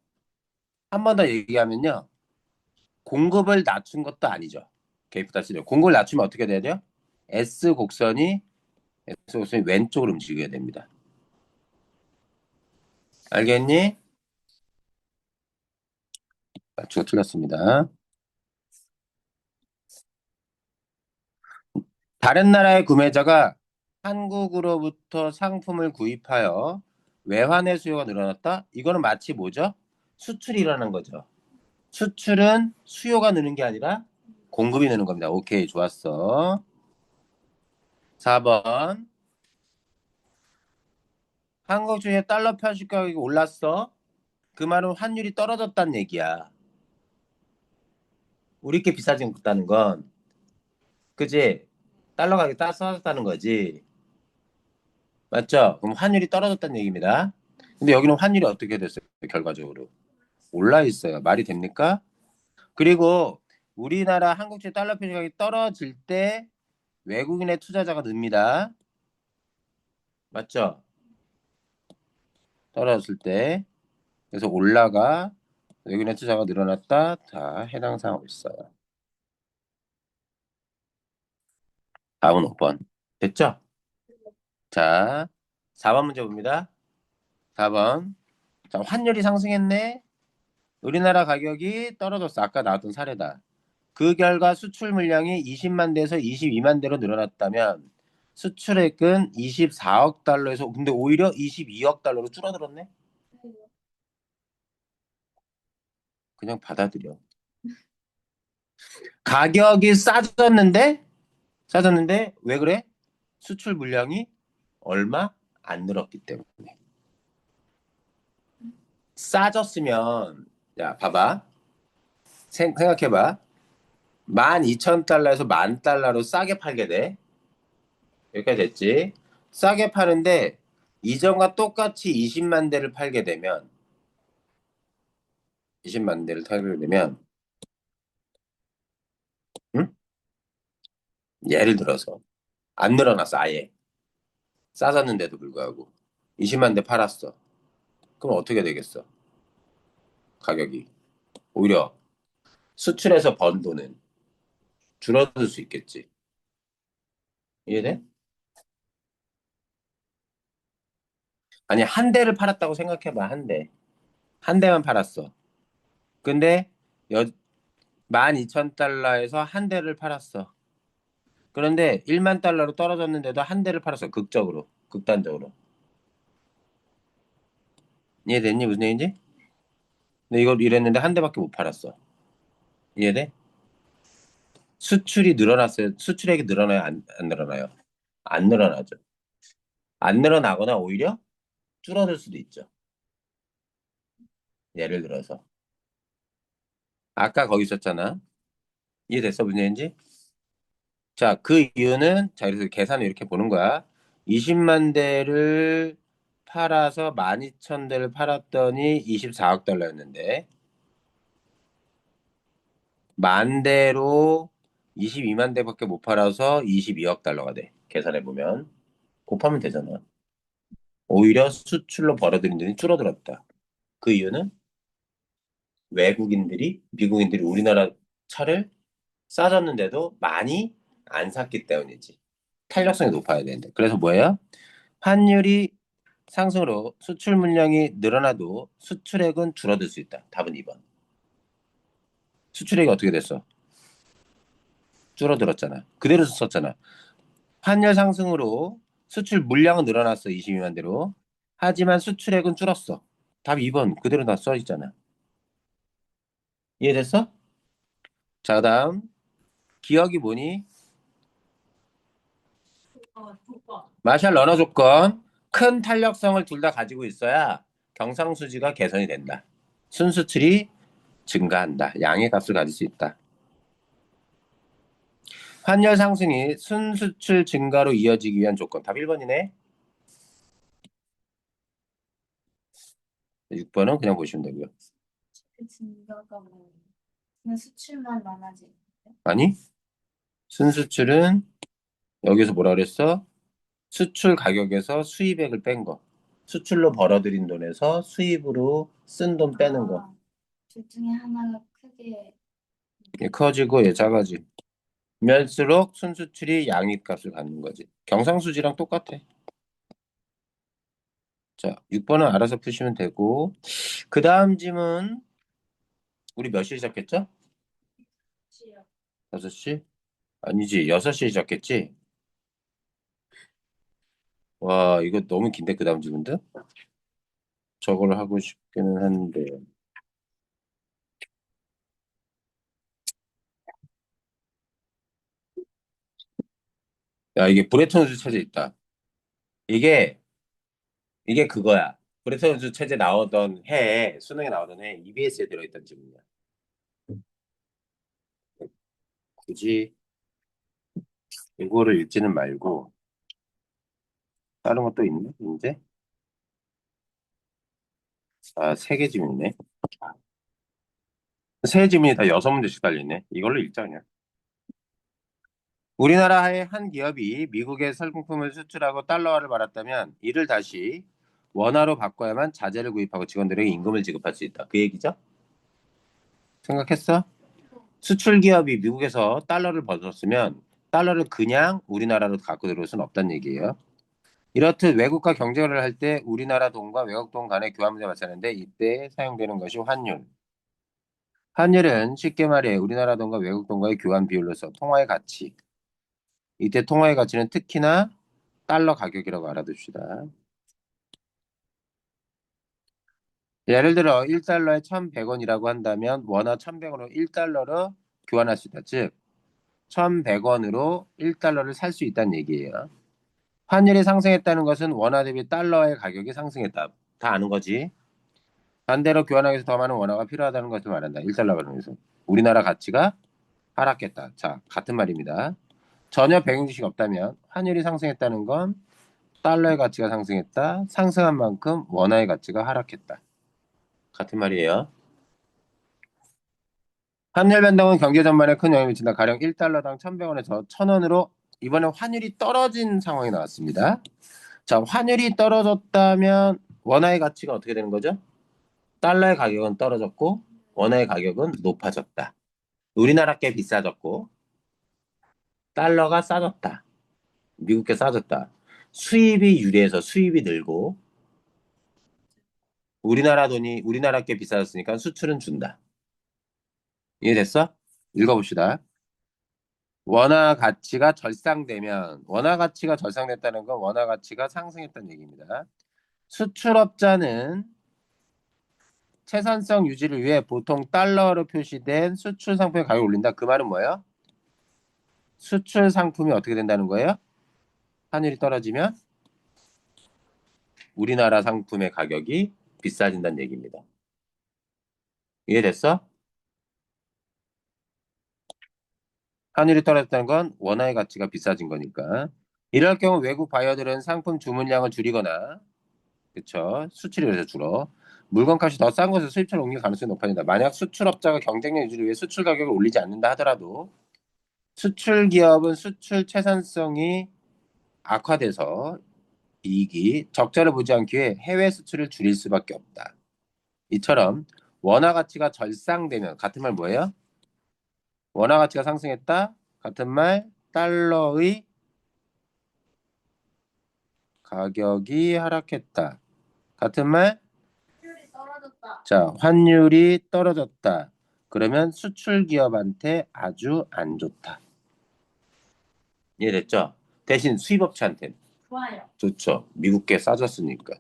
B: 한 번 더 얘기하면요. 공급을 낮춘 것도 아니죠. 개입다 쓰죠. 공급을 낮추면 어떻게 돼야 돼요? S 곡선이 왼쪽으로 움직여야 됩니다. 알겠니? 맞추고 틀렸습니다. 다른 나라의 구매자가 한국으로부터 상품을 구입하여 외환의 수요가 늘어났다? 이거는 마치 뭐죠? 수출이 일어나는 거죠. 수출은 수요가 느는 게 아니라 공급이 느는 겁니다. 오케이, 좋았어. 4번. 한국 주의 달러 표시 가격이 올랐어. 그 말은 환율이 떨어졌다는 얘기야. 우리께 비싸졌다는 건, 그지? 달러 가격이 싸졌다는 거지. 맞죠? 그럼 환율이 떨어졌다는 얘기입니다. 근데 여기는 환율이 어떻게 됐어요? 결과적으로. 올라 있어요. 말이 됩니까? 그리고 우리나라 한국제 달러 표시가격이 떨어질 때 외국인의 투자자가 늡니다. 맞죠? 떨어졌을 때. 그래서 올라가 외국인의 투자가 늘어났다. 다 해당 사항으로 있어요. 다음은 5번. 됐죠? 자, 4번 문제 봅니다. 4번. 자, 환율이 상승했네. 우리나라 가격이 떨어졌어. 아까 나왔던 사례다. 그 결과 수출 물량이 20만 대에서 22만 대로 늘어났다면 수출액은 24억 달러에서 근데 오히려 22억 달러로 줄어들었네. 그냥 받아들여. 가격이 싸졌는데 왜 그래? 수출 물량이 얼마 안 늘었기 때문에. 싸졌으면 야 봐봐. 생각해봐. 12,000달러에서 10,000달러로 싸게 팔게 돼. 여기까지 됐지? 싸게 파는데 이전과 똑같이 20만 대를 팔게 되면 20만 대를 팔게 되면 응? 예를 들어서 안 늘어났어 아예 싸졌는데도 불구하고 20만 대 팔았어. 그럼 어떻게 되겠어? 가격이 오히려 수출해서 번 돈은 줄어들 수 있겠지. 이해돼? 아니 한 대를 팔았다고 생각해봐 한 대. 한 대만 팔았어. 근데 12,000달러에서 한 대를 팔았어. 그런데 1만 달러로 떨어졌는데도 한 대를 팔았어. 극적으로. 극단적으로. 이해됐니? 무슨 얘기인지? 근데 이걸 이랬는데 한 대밖에 못 팔았어. 이해돼? 수출이 늘어났어요. 수출액이 늘어나요? 안 늘어나요? 안 늘어나죠. 안 늘어나거나 오히려 줄어들 수도 있죠. 예를 들어서. 아까 거기 있었잖아. 이해됐어? 무슨 얘기인지? 자, 그 이유는, 자, 그래서 계산을 이렇게 보는 거야. 20만 대를 팔아서 12,000대를 팔았더니 24억 달러였는데, 만 대로 22만 대밖에 못 팔아서 22억 달러가 돼. 계산해보면. 곱하면 되잖아. 오히려 수출로 벌어들인 돈이 줄어들었다. 그 이유는 미국인들이 우리나라 차를 싸졌는데도 많이 안 샀기 때문이지. 탄력성이 높아야 되는데. 그래서 뭐예요? 환율이 상승으로 수출 물량이 늘어나도 수출액은 줄어들 수 있다. 답은 2번. 수출액이 어떻게 됐어? 줄어들었잖아. 그대로 썼잖아. 환율 상승으로 수출 물량은 늘어났어. 22만 대로. 하지만 수출액은 줄었어. 답 2번. 그대로 다 써 있잖아. 이해됐어? 자, 다음. 기억이 뭐니? 마샬 러너 조건. 큰 탄력성을 둘 다 가지고 있어야 경상수지가 개선이 된다. 순수출이 증가한다. 양의 값을 가질 수 있다. 환율 상승이 순수출 증가로 이어지기 위한 조건. 답 1번이네. 6번은 그냥 보시면 되고요.
A: 그 증가가 뭐 그냥 수출만 많아지는 거예요?
B: 아니, 순수출은 여기서 뭐라 그랬어? 수출 가격에서 수입액을 뺀 거. 수출로 벌어들인 돈에서 수입으로 쓴 돈 빼는 거.
A: 둘 중에 하나가 크게
B: 얘 커지고 얘 작아지. 면수록 순수출이 양입값을 갖는 거지. 경상수지랑 똑같아. 자, 6번은 알아서 푸시면 되고. 그 다음 질문, 우리 몇 시에 시작했죠?
A: 수치요.
B: 6시? 아니지, 6시에 시작했지? 와, 이거 너무 긴데, 그 다음 질문도? 저걸 하고 싶기는 한데. 야, 이게 브레톤 우주 체제 있다. 이게, 이게 그거야. 브레톤 우주 체제 나오던 해에, 수능에 나오던 해 EBS에 들어있던 질문이야. 굳이 이거를 읽지는 말고, 다른 것도 있네, 이제? 아, 3개 질문이네. 세 질문이 다 6문제씩 달려있네. 이걸로 읽자, 그냥. 우리나라의 한 기업이 미국에 상품을 수출하고 달러화를 받았다면 이를 다시 원화로 바꿔야만 자재를 구입하고 직원들에게 임금을 지급할 수 있다. 그 얘기죠? 생각했어? 수출 기업이 미국에서 달러를 벌었으면 달러를 그냥 우리나라로 갖고 들어올 수는 없다는 얘기예요. 이렇듯 외국과 경쟁을 할 때 우리나라 돈과 외국 돈 간의 교환 문제가 발생하는데 이때 사용되는 것이 환율. 환율은 쉽게 말해 우리나라 돈과 외국 돈과의 교환 비율로서 통화의 가치. 이때 통화의 가치는 특히나 달러 가격이라고 알아둡시다. 예를 들어 1달러에 1,100원이라고 한다면 원화 1,100원으로 1달러로 교환할 수 있다. 즉 1,100원으로 1달러를 살 수 있다는 얘기예요. 환율이 상승했다는 것은 원화 대비 달러의 가격이 상승했다. 다 아는 거지. 반대로 교환하기 위해서 더 많은 원화가 필요하다는 것을 말한다. 1달러 가능해서. 우리나라 가치가 하락했다. 자, 같은 말입니다. 전혀 배경지식이 없다면 환율이 상승했다는 건 달러의 가치가 상승했다. 상승한 만큼 원화의 가치가 하락했다. 같은 말이에요. 환율 변동은 경제 전반에 큰 영향을 미친다. 가령 1달러당 1,100원에서 1,000원으로 이번에 환율이 떨어진 상황이 나왔습니다. 자, 환율이 떨어졌다면 원화의 가치가 어떻게 되는 거죠? 달러의 가격은 떨어졌고 원화의 가격은 높아졌다. 우리나라 게 비싸졌고 달러가 싸졌다. 미국 게 싸졌다. 수입이 유리해서 수입이 늘고 우리나라 돈이 우리나라 게 비싸졌으니까 수출은 준다. 이해됐어? 읽어봅시다. 원화 가치가 절상되면 원화 가치가 절상됐다는 건 원화 가치가 상승했다는 얘기입니다. 수출업자는 채산성 유지를 위해 보통 달러로 표시된 수출 상품의 가격을 올린다. 그 말은 뭐예요? 수출 상품이 어떻게 된다는 거예요? 환율이 떨어지면 우리나라 상품의 가격이 비싸진다는 얘기입니다. 이해됐어? 환율이 떨어졌다는 건 원화의 가치가 비싸진 거니까. 이럴 경우 외국 바이어들은 상품 주문량을 줄이거나 그쵸. 수출이 그래서 줄어. 물건값이 더 싼 것을 수입처로 옮길 가능성이 높아진다. 만약 수출업자가 경쟁력 유지를 위해 수출 가격을 올리지 않는다 하더라도 수출 기업은 수출 채산성이 악화돼서 이익이 적자를 보지 않기 위해 해외 수출을 줄일 수밖에 없다. 이처럼 원화 가치가 절상되면 같은 말 뭐예요? 원화 가치가 상승했다. 같은 말 달러의 가격이 하락했다. 같은 말
A: 수율이 떨어졌다.
B: 자, 환율이 떨어졌다. 그러면 수출 기업한테 아주 안 좋다. 이해됐죠? 대신 수입업체한테는
A: 좋아요.
B: 좋죠. 미국계 싸졌으니까.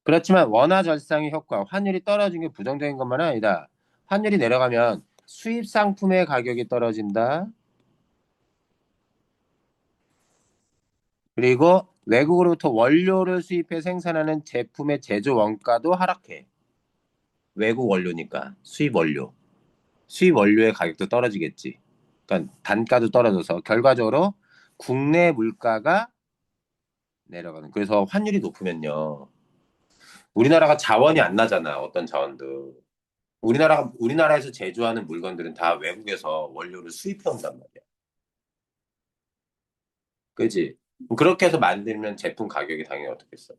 B: 그렇지만 원화 절상의 효과, 환율이 떨어진 게 부정적인 것만 아니다. 환율이 내려가면 수입 상품의 가격이 떨어진다. 그리고 외국으로부터 원료를 수입해 생산하는 제품의 제조 원가도 하락해. 외국 원료니까 수입 원료. 수입 원료의 가격도 떨어지겠지. 그러니까 단가도 떨어져서 결과적으로 국내 물가가 내려가는. 그래서 환율이 높으면요. 우리나라가 자원이 안 나잖아. 어떤 자원도. 우리나라에서 제조하는 물건들은 다 외국에서 원료를 수입해 온단 말이야. 그지? 그렇게 해서 만들면 제품 가격이 당연히 어떻겠어?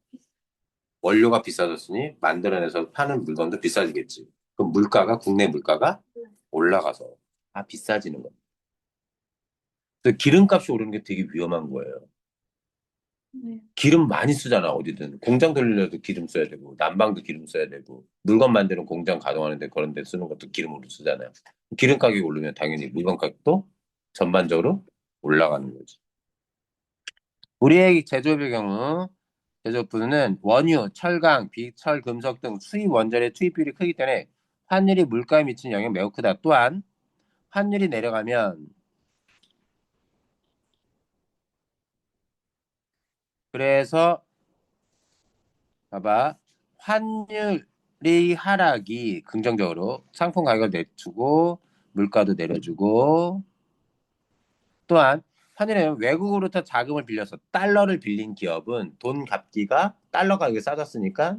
B: 원료가 비싸졌으니 만들어내서 파는 물건도 비싸지겠지. 그럼 물가가, 국내 물가가 올라가서 비싸지는 거야. 그래서 기름값이 오르는 게 되게 위험한 거예요.
A: 네.
B: 기름 많이 쓰잖아, 어디든. 공장 돌리려도 기름 써야 되고, 난방도 기름 써야 되고, 물건 만드는 공장 가동하는데 그런 데 쓰는 것도 기름으로 쓰잖아요. 기름 가격이 오르면 당연히 물건 가격도 전반적으로 올라가는 거지. 우리의 제조업의 경우, 제조업부는 원유, 철강, 비철, 금속 등 수입 원재료의 투입비율이 크기 때문에 환율이 물가에 미치는 영향이 매우 크다. 또한 환율이 내려가면 그래서 봐봐. 환율의 하락이 긍정적으로 상품 가격을 내주고 물가도 내려주고 또한 환율은 외국으로부터 자금을 빌려서 달러를 빌린 기업은 돈 갚기가 달러 가격이 싸졌으니까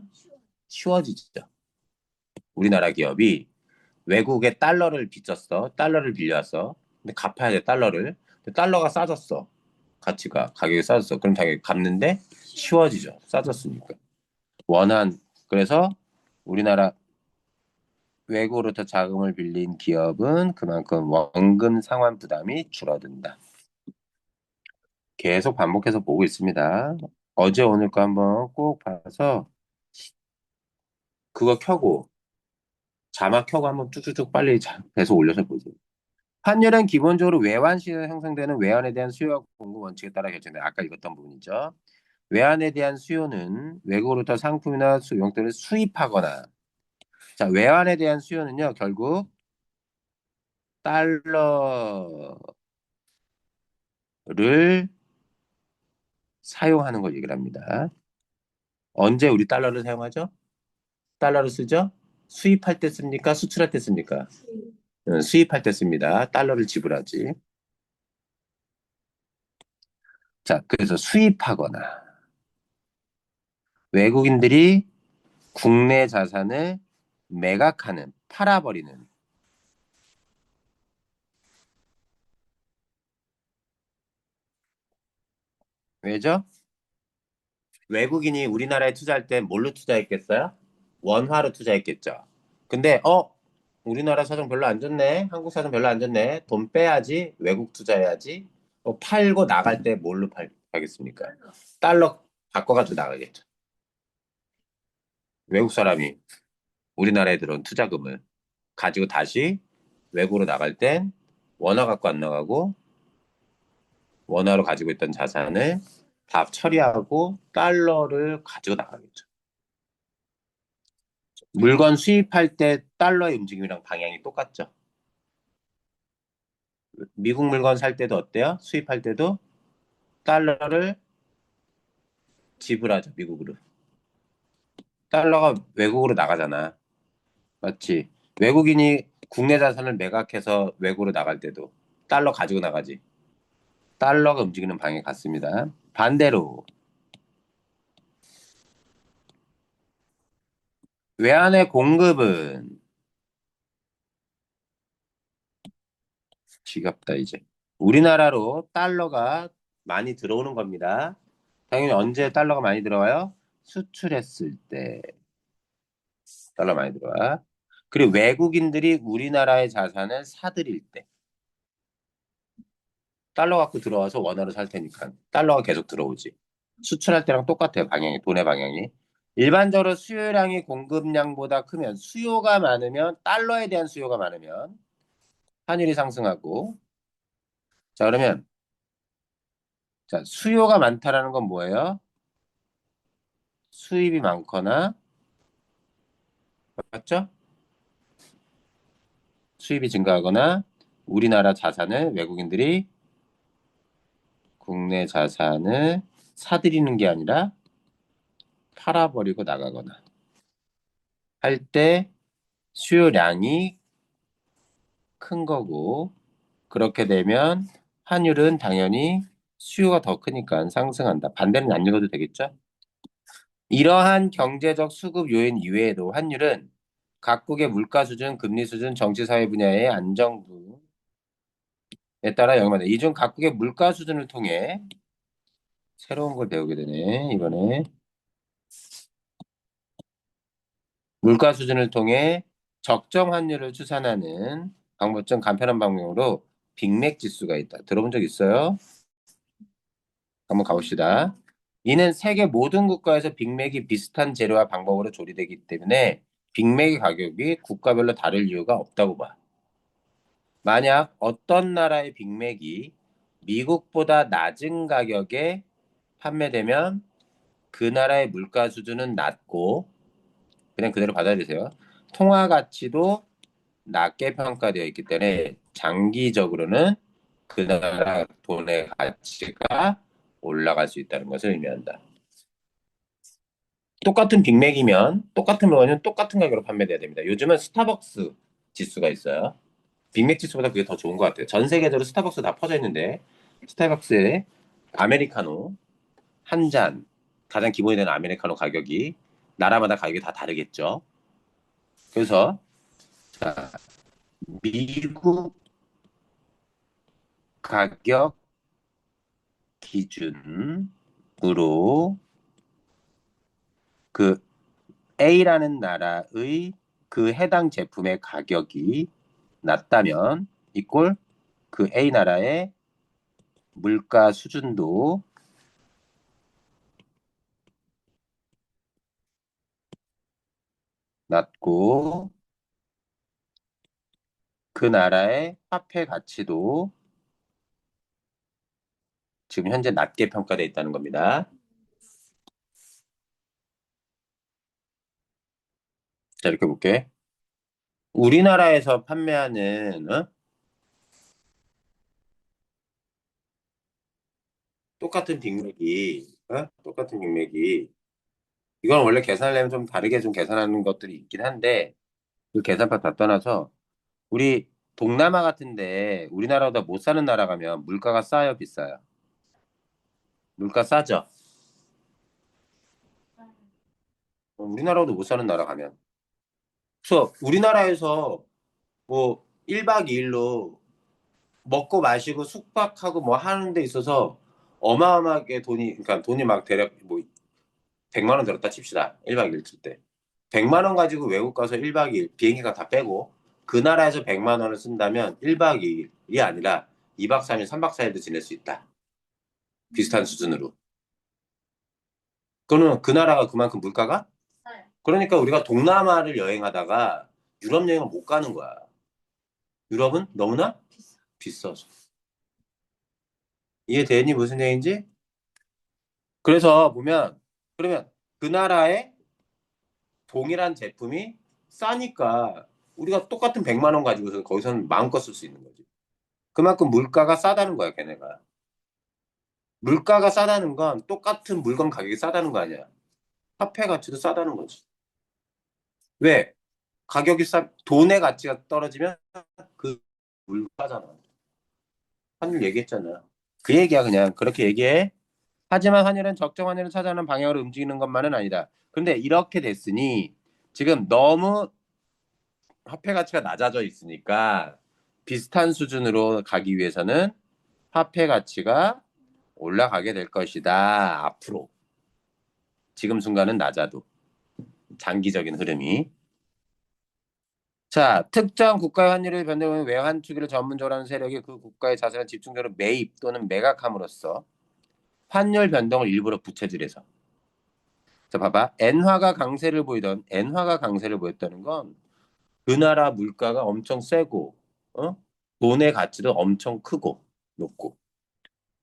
B: 쉬워지죠. 우리나라 기업이 외국에 달러를 빚졌어. 달러를 빌려왔어. 근데 갚아야 돼, 달러를. 근데 달러가 싸졌어. 가치가, 가격이 싸졌어. 그럼 당연히 갚는데 쉬워지죠. 싸졌으니까. 원한, 그래서 우리나라 외국으로부터 자금을 빌린 기업은 그만큼 원금 상환 부담이 줄어든다. 계속 반복해서 보고 있습니다. 어제 오늘 거 한번 꼭 봐서 그거 켜고 자막 켜고 한번 쭉쭉쭉 빨리 계속 올려서 보세요. 환율은 기본적으로 외환 시에서 형성되는 외환에 대한 수요와 공급 원칙에 따라 결정돼. 아까 읽었던 부분이죠. 외환에 대한 수요는 외국으로부터 상품이나 용돈을 수입하거나 자, 외환에 대한 수요는요. 결국 달러를 사용하는 걸 얘기를 합니다. 언제 우리 달러를 사용하죠? 달러를 쓰죠? 수입할 때 씁니까? 수출할 때 씁니까? 수입할 때 씁니다. 달러를 지불하지. 자, 그래서 수입하거나 외국인들이 국내 자산을 매각하는, 팔아버리는. 왜죠? 외국인이 우리나라에 투자할 때 뭘로 투자했겠어요? 원화로 투자했겠죠. 근데 우리나라 사정 별로 안 좋네. 한국 사정 별로 안 좋네. 돈 빼야지. 외국 투자해야지. 팔고 나갈 때 뭘로 팔겠습니까? 달러 바꿔가지고 나가겠죠. 외국 사람이 우리나라에 들어온 투자금을 가지고 다시 외국으로 나갈 땐 원화 갖고 안 나가고 원화로 가지고 있던 자산을 다 처리하고 달러를 가지고 나가겠죠. 물건 수입할 때 달러의 움직임이랑 방향이 똑같죠. 미국 물건 살 때도 어때요? 수입할 때도 달러를 지불하죠, 미국으로. 달러가 외국으로 나가잖아. 맞지? 외국인이 국내 자산을 매각해서 외국으로 나갈 때도 달러 가지고 나가지. 달러가 움직이는 방향이 같습니다. 반대로 외환의 공급은 지겹다 이제. 우리나라로 달러가 많이 들어오는 겁니다. 당연히 언제 달러가 많이 들어와요? 수출했을 때 달러 많이 들어와. 그리고 외국인들이 우리나라의 자산을 사들일 때 달러 갖고 들어와서 원화로 살 테니까 달러가 계속 들어오지. 수출할 때랑 똑같아요. 방향이, 돈의 방향이. 일반적으로 수요량이 공급량보다 크면 수요가 많으면 달러에 대한 수요가 많으면 환율이 상승하고 자 그러면 자 수요가 많다라는 건 뭐예요? 수입이 많거나 맞죠? 수입이 증가하거나 우리나라 자산을 외국인들이 국내 자산을 사들이는 게 아니라 팔아버리고 나가거나 할 때 수요량이 큰 거고 그렇게 되면 환율은 당연히 수요가 더 크니까 상승한다. 반대는 안 읽어도 되겠죠? 이러한 경제적 수급 요인 이외에도 환율은 각국의 물가 수준, 금리 수준, 정치 사회 분야의 안정부에 따라 영향받는다. 이 중 각국의 물가 수준을 통해 새로운 걸 배우게 되네, 이번에. 물가 수준을 통해 적정 환율을 추산하는 방법 중 간편한 방법으로 빅맥 지수가 있다. 들어본 적 있어요? 한번 가봅시다. 이는 세계 모든 국가에서 빅맥이 비슷한 재료와 방법으로 조리되기 때문에 빅맥의 가격이 국가별로 다를 이유가 없다고 봐. 만약 어떤 나라의 빅맥이 미국보다 낮은 가격에 판매되면 그 나라의 물가 수준은 낮고 그냥 그대로 받아들이세요. 통화 가치도 낮게 평가되어 있기 때문에 장기적으로는 그 나라 돈의 가치가 올라갈 수 있다는 것을 의미한다. 똑같은 빅맥이면 똑같은 물건은 똑같은 가격으로 판매돼야 됩니다. 요즘은 스타벅스 지수가 있어요. 빅맥 지수보다 그게 더 좋은 것 같아요. 전 세계적으로 스타벅스 다 퍼져 있는데 스타벅스의 아메리카노 한 잔 가장 기본이 되는 아메리카노 가격이 나라마다 가격이 다 다르겠죠. 그래서 미국 가격 기준으로 그 A라는 나라의 그 해당 제품의 가격이 낮다면 이꼴 그 A 나라의 물가 수준도 낮고 그 나라의 화폐 가치도 지금 현재 낮게 평가되어 있다는 겁니다. 자, 이렇게 볼게. 우리나라에서 판매하는 똑같은 빅맥이 똑같은 빅맥이 이건 원래 계산하려면 좀 다르게 좀 계산하는 것들이 있긴 한데 그 계산법 다 떠나서 우리 동남아 같은데 우리나라보다 못 사는 나라 가면 물가가 싸요, 비싸요? 물가 싸죠? 우리나라보다 못 사는 나라 가면. 그래서 우리나라에서 뭐 1박 2일로 먹고 마시고 숙박하고 뭐 하는 데 있어서 어마어마하게 그러니까 돈이 막 대략 뭐 100만 원 들었다 칩시다. 1박 2일 칠 때. 100만 원 가지고 외국 가서 1박 2일 비행기가 다 빼고 그 나라에서 100만 원을 쓴다면 1박 2일이 아니라 2박 3일, 3박 4일도 지낼 수 있다. 비슷한 수준으로. 그러면 그 나라가 그만큼 물가가? 그러니까 우리가 동남아를 여행하다가 유럽 여행을 못 가는 거야. 유럽은 너무나 비싸서. 이해되니 무슨 얘기인지? 그래서 보면 그러면 그 나라의 동일한 제품이 싸니까 우리가 똑같은 100만 원 가지고서 거기서는 마음껏 쓸 수 있는 거지. 그만큼 물가가 싸다는 거야, 걔네가. 물가가 싸다는 건 똑같은 물건 가격이 싸다는 거 아니야. 화폐 가치도 싸다는 거지. 왜? 돈의 가치가 떨어지면 그 물가잖아. 환율 얘기했잖아. 그 얘기야, 그냥. 그렇게 얘기해. 하지만 환율은 적정 환율을 찾아오는 방향으로 움직이는 것만은 아니다. 그런데 이렇게 됐으니 지금 너무 화폐 가치가 낮아져 있으니까 비슷한 수준으로 가기 위해서는 화폐 가치가 올라가게 될 것이다. 앞으로. 지금 순간은 낮아도. 장기적인 흐름이. 자, 특정 국가의 환율의 변동은 외환 투기를 전문적으로 하는 세력이 그 국가의 자산을 집중적으로 매입 또는 매각함으로써 환율 변동을 일부러 부채질해서. 자, 봐봐. 엔화가 강세를 보였다는 건 그 나라 물가가 엄청 세고, 돈의 가치도 엄청 크고, 높고.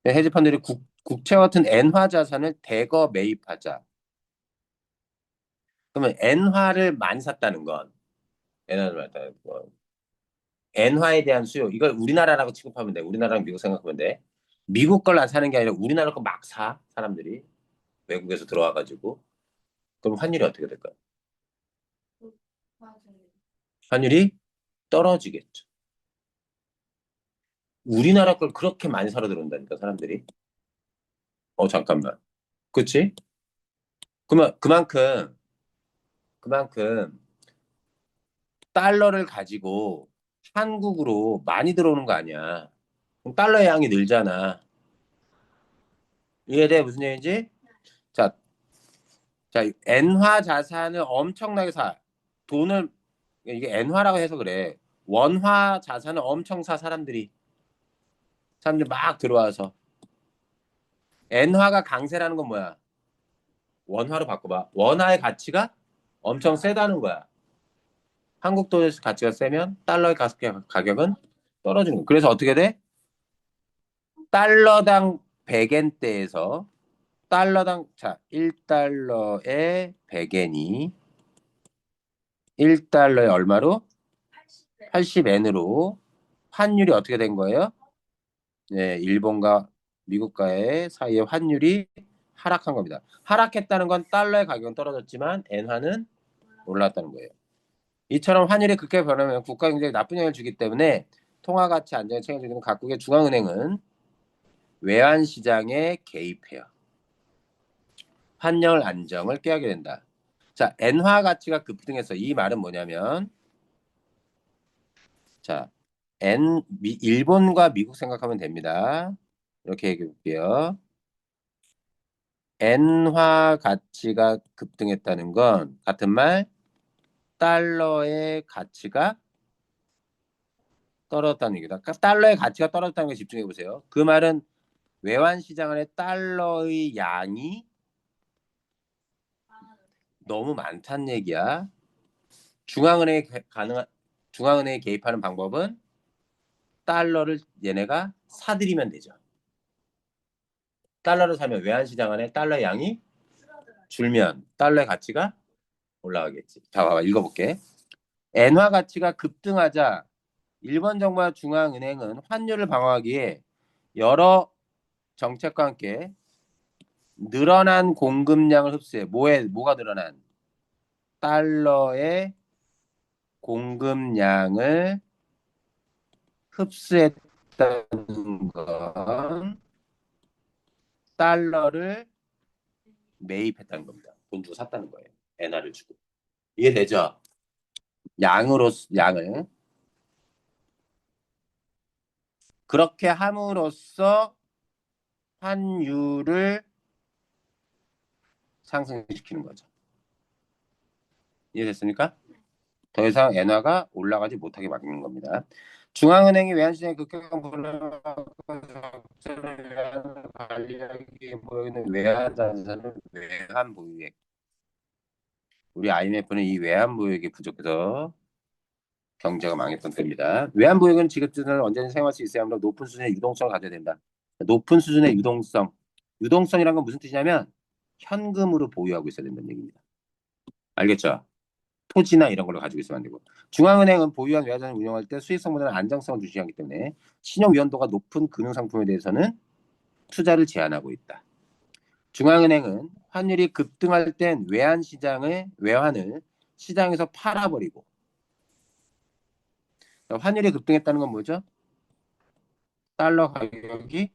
B: 헤지펀드들이 국채와 같은 엔화 자산을 대거 매입하자. 그러면 엔화를 많이 샀다는 건, 엔화를 많이 샀다는 건, 엔화에 대한 수요, 이걸 우리나라라고 취급하면 돼. 우리나라랑 미국 생각하면 돼. 미국 걸 안 사는 게 아니라 우리나라 거 막 사, 사람들이. 외국에서 들어와가지고. 그럼 환율이 어떻게 될까요?
A: 맞아요.
B: 환율이 떨어지겠죠. 우리나라 걸 그렇게 많이 사러 들어온다니까 사람들이. 잠깐만. 그치? 그만큼 달러를 가지고 한국으로 많이 들어오는 거 아니야. 그럼 달러의 양이 늘잖아. 이해돼? 무슨 얘기인지? 자, 자, 엔화 자산을 엄청나게 사. 돈을, 이게 엔화라고 해서 그래. 원화 자산을 엄청 사, 사람들이 막 들어와서. 엔화가 강세라는 건 뭐야? 원화로 바꿔봐. 원화의 가치가 엄청 세다는 거야. 한국 돈의 가치가 세면 달러의 가격은 떨어지는 거야. 그래서 어떻게 돼? 달러당 100엔대에서 자, 1달러에 100엔이 1달러에 얼마로? 80엔으로 환율이 어떻게 된 거예요? 네, 일본과 미국과의 사이의 환율이 하락한 겁니다. 하락했다는 건 달러의 가격은 떨어졌지만 엔화는 올랐다는 거예요. 이처럼 환율이 그렇게 변하면 국가 경제에 나쁜 영향을 주기 때문에 통화 가치 안정을 책임지는 각국의 중앙은행은 외환 시장에 개입해요. 환율 안정을 꾀하게 된다. 자, 엔화 가치가 급등해서 이 말은 뭐냐면 자, 일본과 미국 생각하면 됩니다. 이렇게 얘기해 볼게요. 엔화 가치가 급등했다는 건 같은 말 달러의 가치가 떨어졌다는 얘기다. 그러니까 달러의 가치가 떨어졌다는 걸 집중해 보세요. 그 말은 외환 시장 안에 달러의 양이 너무 많다는 얘기야. 중앙은행에 중앙은행에 개입하는 방법은 달러를 얘네가 사들이면 되죠. 달러를 사면 외환 시장 안에 달러의 양이 줄면 달러의 가치가 올라가겠지. 자, 봐봐. 읽어볼게. 엔화 가치가 급등하자 일본 정부와 중앙은행은 환율을 방어하기 위해 여러 정책과 함께 늘어난 공급량을 흡수해. 뭐가 늘어난? 달러의 공급량을 흡수했다는 건 달러를 매입했다는 겁니다. 돈 주고 샀다는 거예요. 엔화를 주고. 이해되죠? 양을. 그렇게 함으로써 환율을 상승시키는 거죠. 이해됐습니까? 더 이상 엔화가 올라가지 못하게 막는 겁니다. 중앙은행이 외환시장에 급격한 불안을 관리하기 보이는 외환자산을 외환보유액. 우리 IMF는 이 외환보유액이 부족해서 경제가 망했던 때입니다. 외환보유액은 지급자는 언제든 사용할 수 있어야 하므로 높은 수준의 유동성을 가져야 된다. 높은 수준의 유동성. 유동성이란 건 무슨 뜻이냐면 현금으로 보유하고 있어야 된다는 얘기입니다. 알겠죠? 토지나 이런 걸로 가지고 있으면 안 되고. 중앙은행은 보유한 외화자산을 운영할 때 수익성보다는 안정성을 중시하기 때문에 신용 위험도가 높은 금융상품에 대해서는 투자를 제한하고 있다. 중앙은행은 환율이 급등할 땐 외환을 시장에서 팔아버리고. 환율이 급등했다는 건 뭐죠? 달러 가격이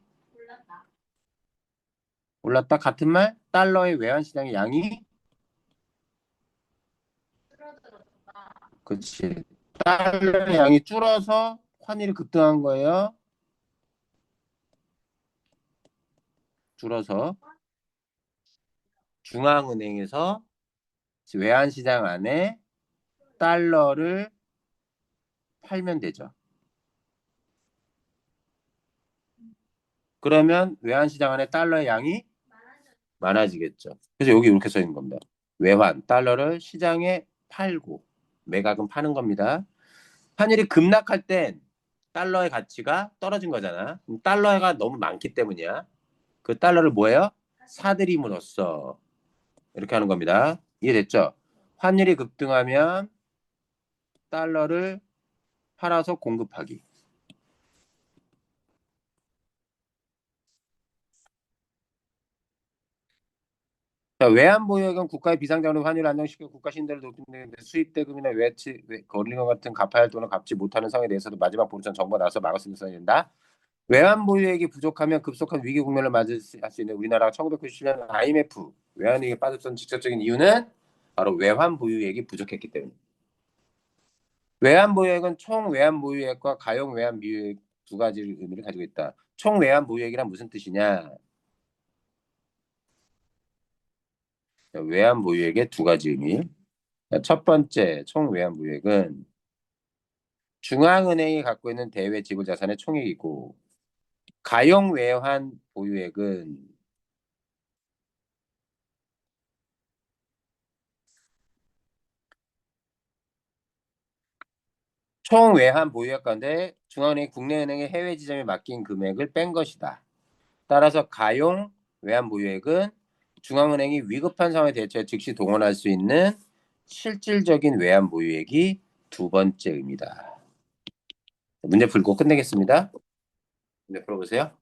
B: 올랐다. 같은 말 달러의 외환 시장의 양이 그렇지. 달러의 양이 줄어서 환율이 급등한 거예요. 줄어서 중앙은행에서 외환 시장 안에 달러를 팔면 되죠. 그러면 외환 시장 안에 달러의 양이 많아지겠죠. 그래서 여기 이렇게 써 있는 겁니다. 외환, 달러를 시장에 팔고 매각은 파는 겁니다. 환율이 급락할 땐 달러의 가치가 떨어진 거잖아. 달러가 너무 많기 때문이야. 그 달러를 뭐예요? 사들임으로써 이렇게 하는 겁니다. 이해됐죠? 환율이 급등하면 달러를 팔아서 공급하기. 자, 외환보유액은 국가의 비상장으로 환율을 안정시켜 국가 신뢰를 높이는데 수입 대금이나 거리금 같은 갚아야 할 돈을 갚지 못하는 상황에 대해서도 마지막 보루처럼 정부가 나서 막을 수 있는 상황이 된다. 외환 보유액이 부족하면 급속한 위기 국면을 맞을 수 있는 우리나라가 1997년 IMF 외환위기에 빠졌던 직접적인 이유는 바로 외환 보유액이 부족했기 때문입니다. 외환 보유액은 총 외환 보유액과 가용 외환 보유액 두 가지 의미를 가지고 있다. 총 외환 보유액이란 무슨 뜻이냐? 외환 보유액의 두 가지 의미. 첫 번째, 총 외환 보유액은 중앙은행이 갖고 있는 대외 지불 자산의 총액이고, 가용 외환 보유액은 총 외환 보유액 가운데 중앙은행이 국내은행의 해외 지점에 맡긴 금액을 뺀 것이다. 따라서 가용 외환 보유액은 중앙은행이 위급한 상황에 대처해 즉시 동원할 수 있는 실질적인 외환 보유액이 두 번째 의미다. 문제 풀고 끝내겠습니다. 문제 풀어보세요.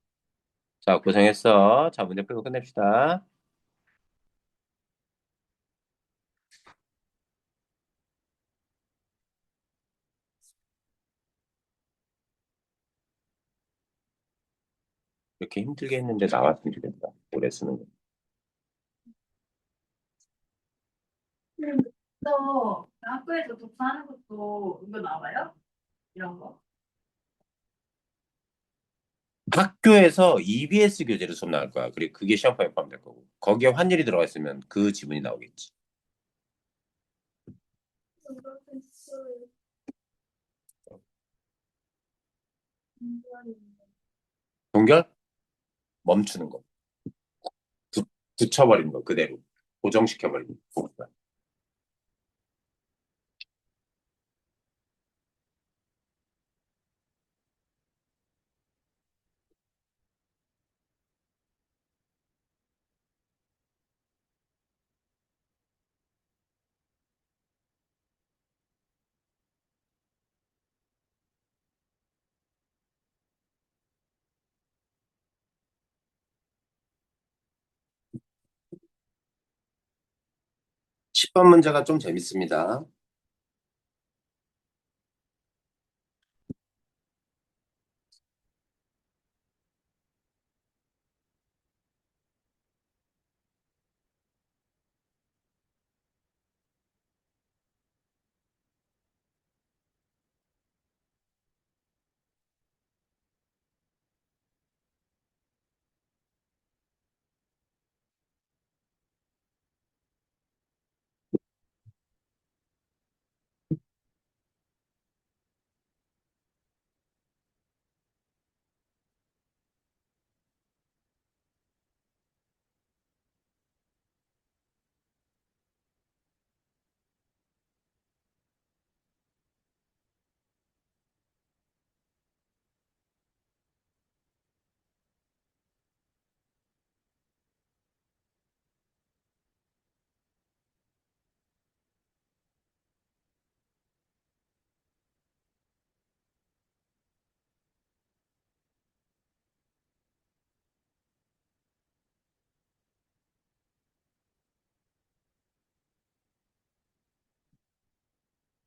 B: 자, 고생했어. 자, 문제 풀고 끝냅시다. 이렇게 힘들게 했는데 나왔으면 좋겠다. 오래 쓰는 거.
A: 또 학교에서 독서하는 것도 이거 나와요? 이런 거?
B: 학교에서 EBS 교재로 수업 나올 거야. 그리고 그게 시험판에 포함될 거고. 거기에 환율이 들어가 있으면 그 지문이 나오겠지. 동결? 멈추는 거. 굳- 굳혀버리는 거, 그대로. 고정시켜버리는 거. 10번 문제가 좀 재밌습니다.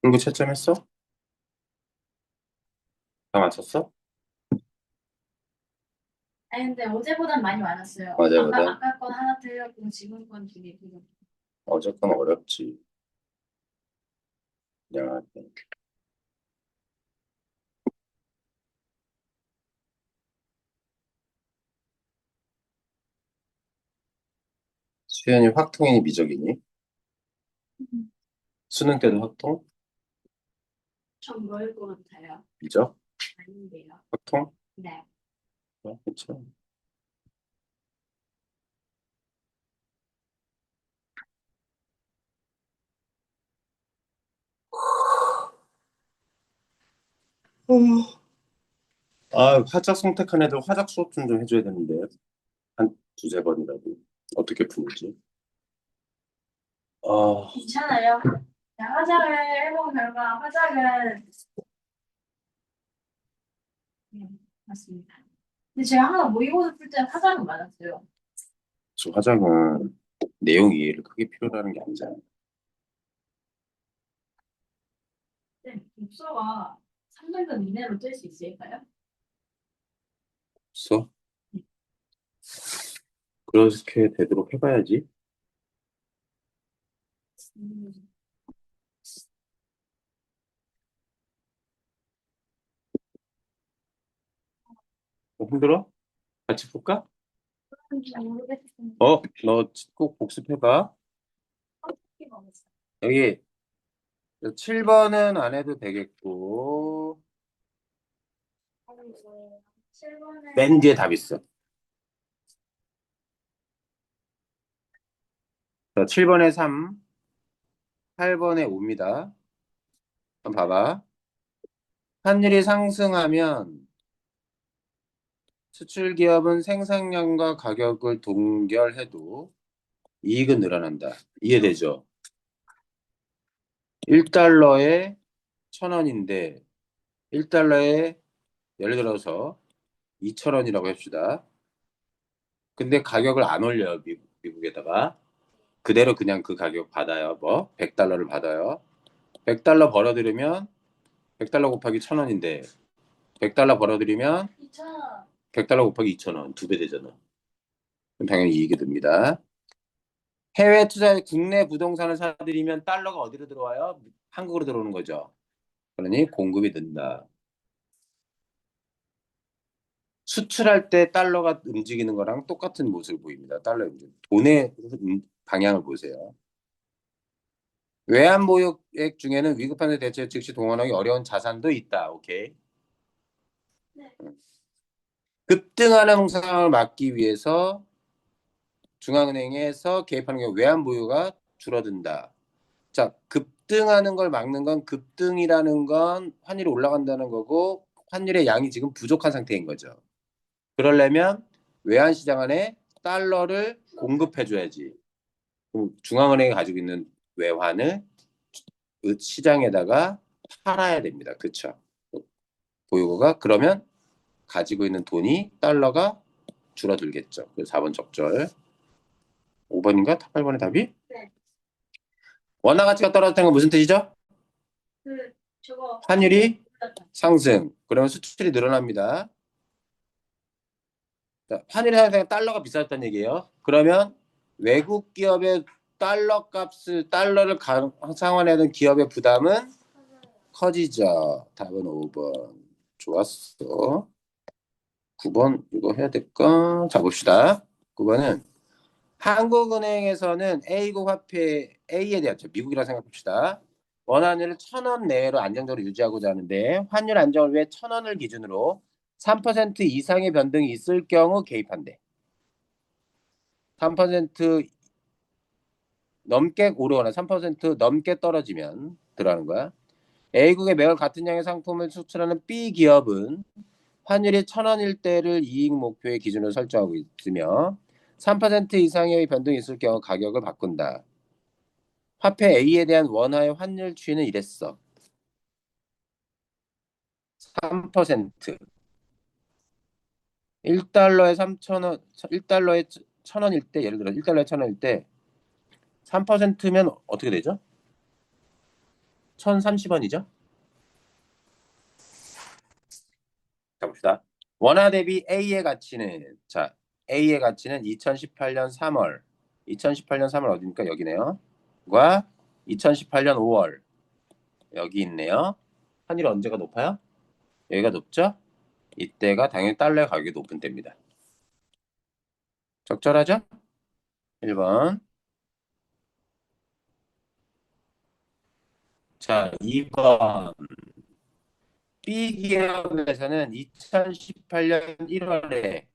B: 공부 채점했어? 다 맞췄어?
A: 아니 근데 어제보단 많이 많았어요.
B: 어제보다?
A: 아까 건 하나 틀렸고 지금 건 두 개 틀렸고.
B: 어제 건 어렵지. 야, 수현이 확통이니 미적이니? 수능 때도 확통?
A: 전 뭐일 것 같아요?
B: 미적?
A: 아닌데요.
B: 확통?
A: 네.
B: 그렇죠. 아, 화작 선택한 애들 화작 수업 좀 해줘야 되는데. 한 두세 번이라도. 어떻게 푸는지. 아,
A: 괜찮아요. 그냥 화장을 해본 결과 화장은 네, 맞습니다. 근데 제가 항상 모의고사 풀 때는 화장은 맞았어요.
B: 저 화장은 내용 이해를 크게 필요로 하는 게 아니잖아.
A: 네, 독서가 3등급 이내로 뜰 수 있을까요?
B: 없어. 그렇게 되도록 해봐야지.
A: 음,
B: 힘들어? 같이 볼까?
A: 잘 모르겠습니다.
B: 너 꼭 복습해봐.
A: 어떻게 먹었어?
B: 여기 7번은 안 해도 되겠고,
A: 아니, 뭐예요? 7번에
B: 맨 뒤에 답 있어. 자, 7번에 3, 8번에 5입니다. 한번 봐봐. 환율이 상승하면 수출 기업은 생산량과 가격을 동결해도 이익은 늘어난다. 이해되죠? 1달러에 1,000원인데 1달러에 예를 들어서 2,000원이라고 합시다. 근데 가격을 안 올려요. 미국에다가. 그대로 그냥 그 가격 받아요. 100달러를 받아요. 100달러 벌어들이면 100달러 곱하기 1,000원인데 100달러 벌어들이면
A: 2차
B: 100달러 곱하기 2,000원. 두 배 되잖아. 그럼 당연히 이익이 듭니다. 해외 투자 국내 부동산을 사들이면 달러가 어디로 들어와요? 한국으로 들어오는 거죠. 그러니 공급이 는다. 수출할 때 달러가 움직이는 거랑 똑같은 모습을 보입니다. 달러 움직 돈의 방향을 보세요. 외환보유액 중에는 위급한 대체 즉시 동원하기 어려운 자산도 있다. 오케이.
A: 네.
B: 급등하는 상황을 막기 위해서 중앙은행에서 개입하는 경우 외환보유가 줄어든다. 자, 급등하는 걸 막는 건 급등이라는 건 환율이 올라간다는 거고 환율의 양이 지금 부족한 상태인 거죠. 그러려면 외환시장 안에 달러를 공급해줘야지. 중앙은행이 가지고 있는 외환을 시장에다가 팔아야 됩니다. 그쵸? 보유고가 그러면 가지고 있는 돈이 달러가 줄어들겠죠. 그래서 4번 적절. 5번인가? 8번의 답이?
A: 네.
B: 원화 가치가 떨어졌다는 건 무슨 뜻이죠?
A: 그 저거
B: 환율이
A: 올랐다.
B: 상승. 그러면 수출이 늘어납니다. 자, 환율이 상승 달러가 비쌌다는 얘기예요. 그러면 외국 기업의 달러 값을 달러를 상환하는 기업의 부담은 커지죠. 답은 5번. 좋았어. 9번 이거 해야 될까? 자 봅시다. 9번은 한국은행에서는 A국 화폐 A에 대한 미국이라 생각합시다. 원환율을 1,000원 내로 안정적으로 유지하고자 하는데 환율 안정을 위해 1,000원을 기준으로 3% 이상의 변동이 있을 경우 개입한대. 3% 넘게 오르거나 3% 넘게 떨어지면 들어가는 거야. A국에 매월 같은 양의 상품을 수출하는 B 기업은 환율이 1,000원일 때를 이익 목표의 기준으로 설정하고 있으며 3% 이상의 변동이 있을 경우 가격을 바꾼다. 화폐 A에 대한 원화의 환율 추이는 이랬어. 3%. 1달러에 3,000원, 1달러에 1,000원일 때, 예를 들어 1달러에 1,000원일 때 3%면 어떻게 되죠? 1,030원이죠? 자, 봅시다. 원화 대비 A의 가치는 2018년 3월. 2018년 3월 어디입니까? 여기네요. 과 2018년 5월. 여기 있네요. 환율이 언제가 높아요? 여기가 높죠? 이때가 당연히 달러의 가격이 높은 때입니다. 적절하죠? 1번. 자, 2번. B 기업에서는 2018년 1월에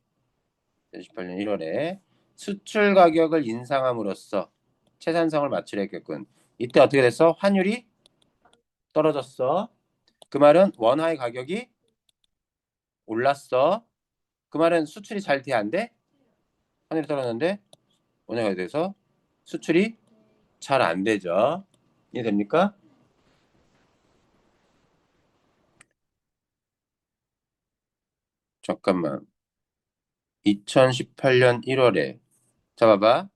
B: 수출 가격을 인상함으로써 채산성을 맞추려 했겠군. 이때 어떻게 됐어? 환율이 떨어졌어. 그 말은 원화의 가격이 올랐어. 그 말은 수출이 잘 돼, 안 돼? 환율이 떨어졌는데 원화에 대해서 수출이 잘 안 되죠. 이해됩니까? 잠깐만. 2018년 1월에 자 봐봐.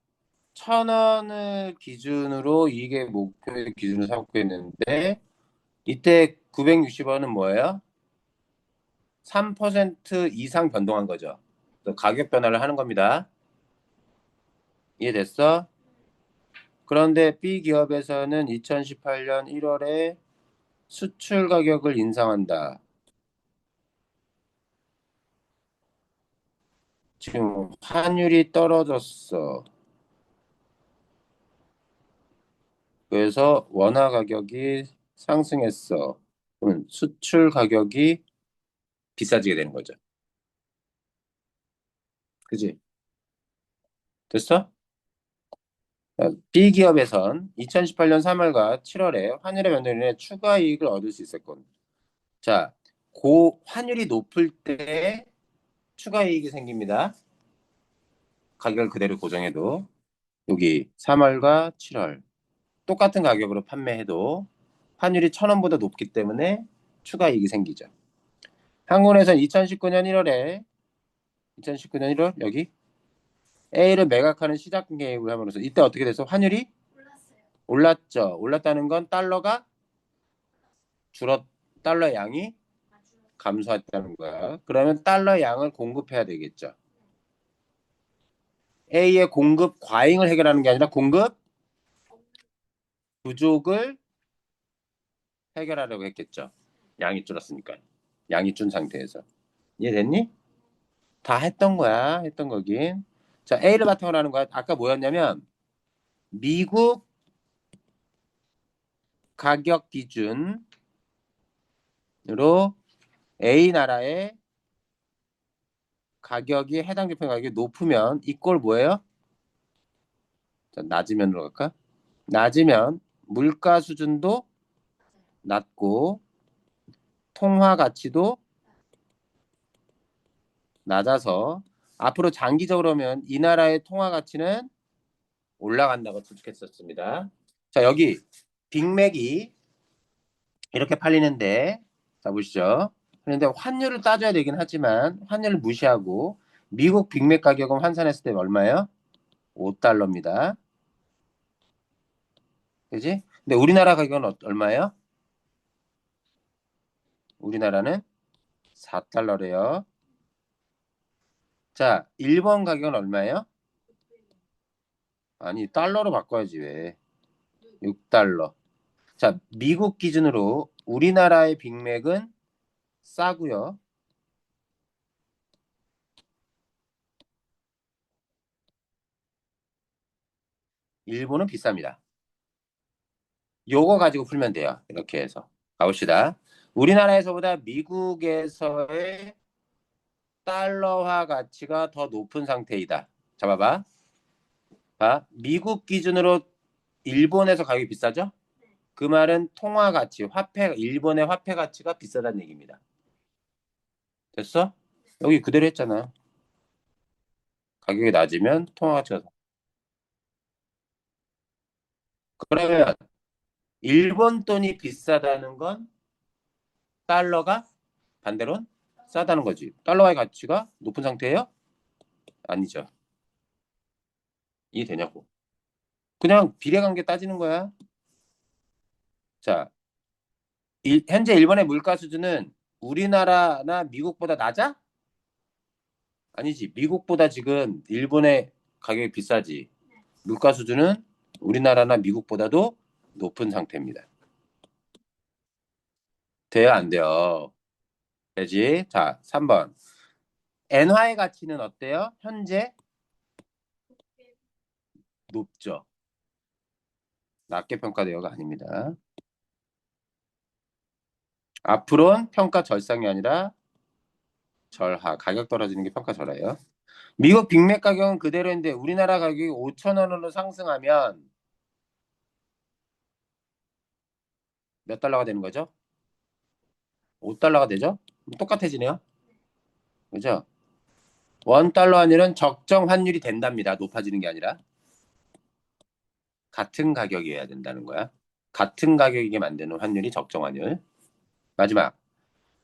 B: 1,000원을 기준으로 이게 목표의 기준으로 삼고 있는데 이때 960원은 뭐예요? 3% 이상 변동한 거죠. 또 가격 변화를 하는 겁니다. 이해됐어? 그런데 B 기업에서는 2018년 1월에 수출 가격을 인상한다. 지금 환율이 떨어졌어. 그래서 원화 가격이 상승했어. 그러면 수출 가격이 비싸지게 되는 거죠. 그지? 됐어? B 기업에선 2018년 3월과 7월에 환율의 변동으로 인해 추가 이익을 얻을 수 있었건. 자, 환율이 높을 때 추가 이익이 생깁니다. 가격을 그대로 고정해도 여기 3월과 7월 똑같은 가격으로 판매해도 환율이 1,000원보다 높기 때문에 추가 이익이 생기죠. 한국은행에서는 2019년 1월에 2019년 1월 여기 A를 매각하는 시작 계획을 함으로써 이때 어떻게 돼서 환율이
A: 올랐어요.
B: 올랐죠. 올랐다는 건 달러가 달러 양이
A: 아주
B: 감소했다는 거야. 그러면 달러 양을 공급해야 되겠죠. A의 공급 과잉을 해결하는 게 아니라 공급 부족을 해결하려고 했겠죠. 양이 줄었으니까. 양이 준 상태에서. 이해됐니? 다 했던 거야. 했던 거긴. 자, A를 바탕으로 하는 거야. 아까 뭐였냐면 미국 가격 기준으로 A 나라의 가격이 해당 제품 가격이 높으면 이꼴 뭐예요? 자, 낮으면으로 갈까? 낮으면 물가 수준도 낮고 통화 가치도 낮아서 앞으로 장기적으로 보면 이 나라의 통화 가치는 올라간다고 추측했었습니다. 자, 여기 빅맥이 이렇게 팔리는데 자 보시죠. 그런데 환율을 따져야 되긴 하지만 환율을 무시하고 미국 빅맥 가격은 환산했을 때 얼마예요? 5달러입니다. 그지? 근데 우리나라 가격은 얼마예요? 우리나라는 4달러래요. 자, 일본 가격은 얼마예요? 아니, 달러로 바꿔야지 왜. 6달러. 자, 미국 기준으로 우리나라의 빅맥은 싸고요. 일본은 비쌉니다. 요거 가지고 풀면 돼요. 이렇게 해서. 가봅시다. 우리나라에서보다 미국에서의 달러화 가치가 더 높은 상태이다. 잡아봐. 봐. 미국 기준으로 일본에서 가격이 비싸죠? 그 말은 통화 가치, 일본의 화폐 가치가 비싸다는 얘기입니다. 됐어? 여기 그대로 했잖아. 가격이 낮으면 통화 가치가. 그러면 일본 돈이 비싸다는 건 달러가 반대로 싸다는 거지. 달러의 가치가 높은 상태예요? 아니죠. 이해되냐고. 그냥 비례관계 따지는 거야. 자, 현재 일본의 물가 수준은 우리나라나 미국보다 낮아? 아니지. 미국보다 지금 일본의 가격이 비싸지. 물가 수준은 우리나라나 미국보다도 높은 상태입니다. 돼요, 안 돼요? 되지? 자, 3번. 엔화의 가치는 어때요? 현재 높죠. 낮게 평가되어가 아닙니다. 앞으로는 평가 절상이 아니라 절하. 가격 떨어지는 게 평가 절하예요. 미국 빅맥 가격은 그대로인데 우리나라 가격이 5,000원으로 상승하면 몇 달러가 되는 거죠? 5달러가 되죠? 똑같아지네요. 그죠? 원 달러 환율은 적정 환율이 된답니다. 높아지는 게 아니라 같은 가격이어야 된다는 거야. 같은 가격이게 만드는 환율이 적정 환율. 마지막.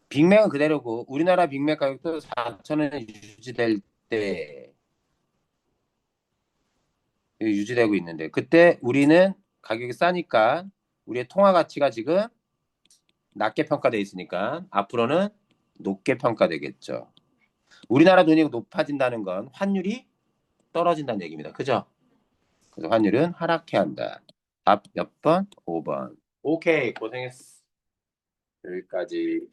B: 빅맥은 그대로고 우리나라 빅맥 가격도 4,000원에 유지될 때 유지되고 있는데 그때 우리는 가격이 싸니까 우리의 통화 가치가 지금 낮게 평가되어 있으니까 앞으로는 높게 평가되겠죠. 우리나라 돈이 높아진다는 건 환율이 떨어진다는 얘기입니다. 그죠? 그래서 환율은 하락해야 한다. 답 몇 번? 5번. 오케이, 고생했어. 여기까지.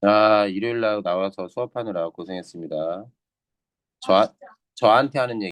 B: 아, 일요일 날 나와서 수업하느라 고생했습니다.
A: 아, 진짜.
B: 저한테 하는 얘기.